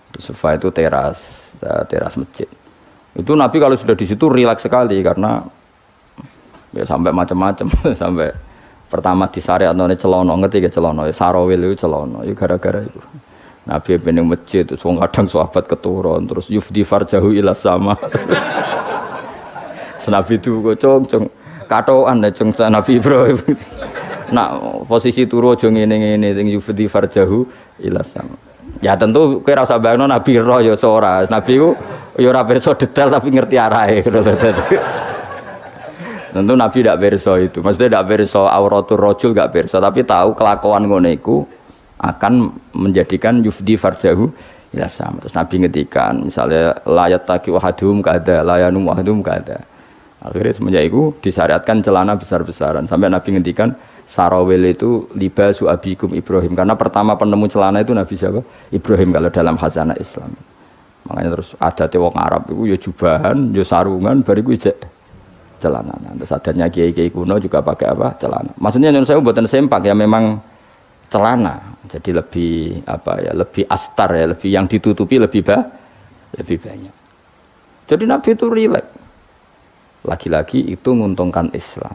Di sufah itu teras masjid. Itu Nabi kalau sudah di situ rileks sekali karena ya sampai macam-macam sampai pertama di syariat none celono ngerti ke celono ya sarawil itu celono ya gara-gara itu Nabi bening masjid terus kadang sahabat keturun terus yufdi farjahu ila sama. Nabi itu kocong katoan ya cung Nabi Ibrahim. Nak posisi turu aja ngene-ngene sing yufdi farjahu ila sama. Ya tentu kowe ora usah bayangno Nabi roh ya ora. Nabi ku ya ora pirsa detail tapi ngerti arahe. Tentu Nabi tidak pirsa itu. Maksudnya tidak pirsa auratul rajul enggak pirsa tapi tahu kelakuan ngono iku akan menjadikan yufdi farjahu ila sama. Terus Nabi ngetikan misalnya layat taqi wahadum kada layanum wahadum kada. Akhirnya semenjak itu disyariatkan celana besar-besaran sampai Nabi ngetikan sarawil itu libasu abikum Ibrahim karena pertama penemu celana itu Nabi siapa? Ibrahim kalau dalam khazanah Islam. Makanya terus adatnya wong Arab itu ya jubahan, ya sarungan, bariku ijek celana. Terus adatnya kiai-kiai kuno juga pakai apa? Celana. Maksudnya nyuwun saya mboten sempak ya memang celana. Jadi lebih apa ya? Lebih astar ya, lebih yang ditutupi lebih banyak. Jadi Nabi itu rileks. Lagi-lagi itu menguntungkan Islam.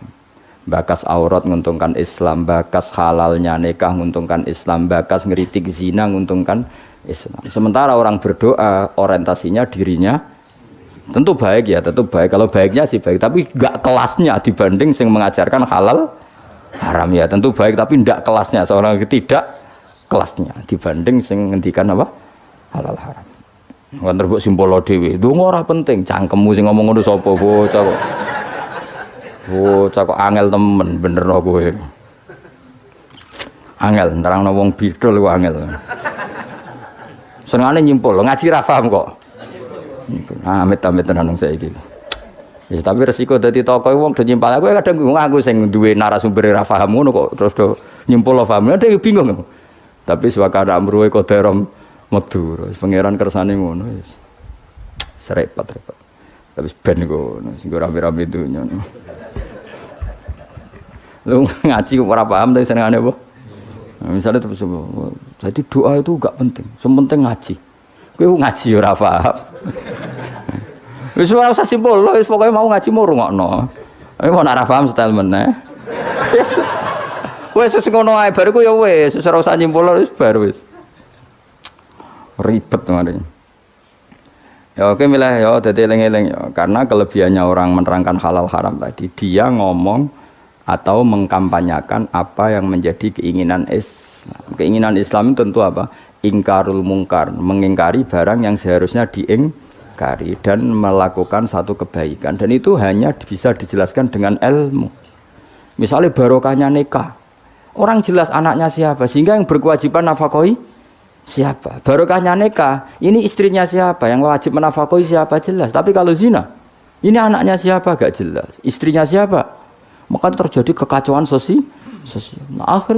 Bakas aurat menguntungkan Islam, bakas halalnya nikah menguntungkan Islam, bakas ngeritik zina menguntungkan Islam. Sementara orang berdoa orientasinya dirinya tentu baik ya, tentu baik. Kalau baiknya sih baik, tapi enggak kelasnya dibanding yang mengajarkan halal haram ya. Tentu baik tapi enggak kelasnya, seorang tidak kelasnya dibanding yang ngendikan apa? Halal haram. Kan terbuk simpolo dhewe. Ndonga ora penting, cangkemmu sing ngomong ngono sapa bocah kok. Bocah kok angel temen bener kowe. Angel nerangno wong bidol kok angel. Senengane nyimpul, ngaji ra paham kok. Amit-amit tenan saiki. Ya tapi resiko dadi tokoh wong do nyimpal aku kadang aku sing duwe narasumber ra paham ngono kok terus do nyimpul paham. Ada bingung. Tapi swakana amruhe kodarom medur, pangeran kersane ngono wis. Serepet. Tapi ben ngono, sing ora rame-rame dunya. Lu ngaji kok ora paham tapi senengane apa? Misalnya terus jadi doa itu enggak penting, sementing ngaji. Kowe ngaji ora paham. Wis ora usah simpul, wis pokoke mau ngaji mau rungokno. Mau ora paham style meneh. Wis ngono ae bar iku ya wis ora usah nyimpul wis bar wis. Ribet kemarin. Ya oke milah ya dadi eling-eling ya karena kelebihannya orang menerangkan halal haram tadi dia ngomong atau mengkampanyakan apa yang menjadi keinginan Islam. Keinginan Islam itu tentu apa? Ingkarul mungkar, mengingkari barang yang seharusnya diingkari. mengingkari dan melakukan satu kebaikan, dan itu hanya bisa dijelaskan dengan ilmu. Misalnya barokahnya nikah, orang jelas anaknya siapa, sehingga yang berkewajiban nafkahi siapa. Barokahnya nikah, ini istrinya siapa, yang wajib menafkahi siapa, jelas. Tapi kalau zina, ini anaknya siapa, gak jelas. Istrinya siapa, maka terjadi kekacauan sosial. Nah, akhirnya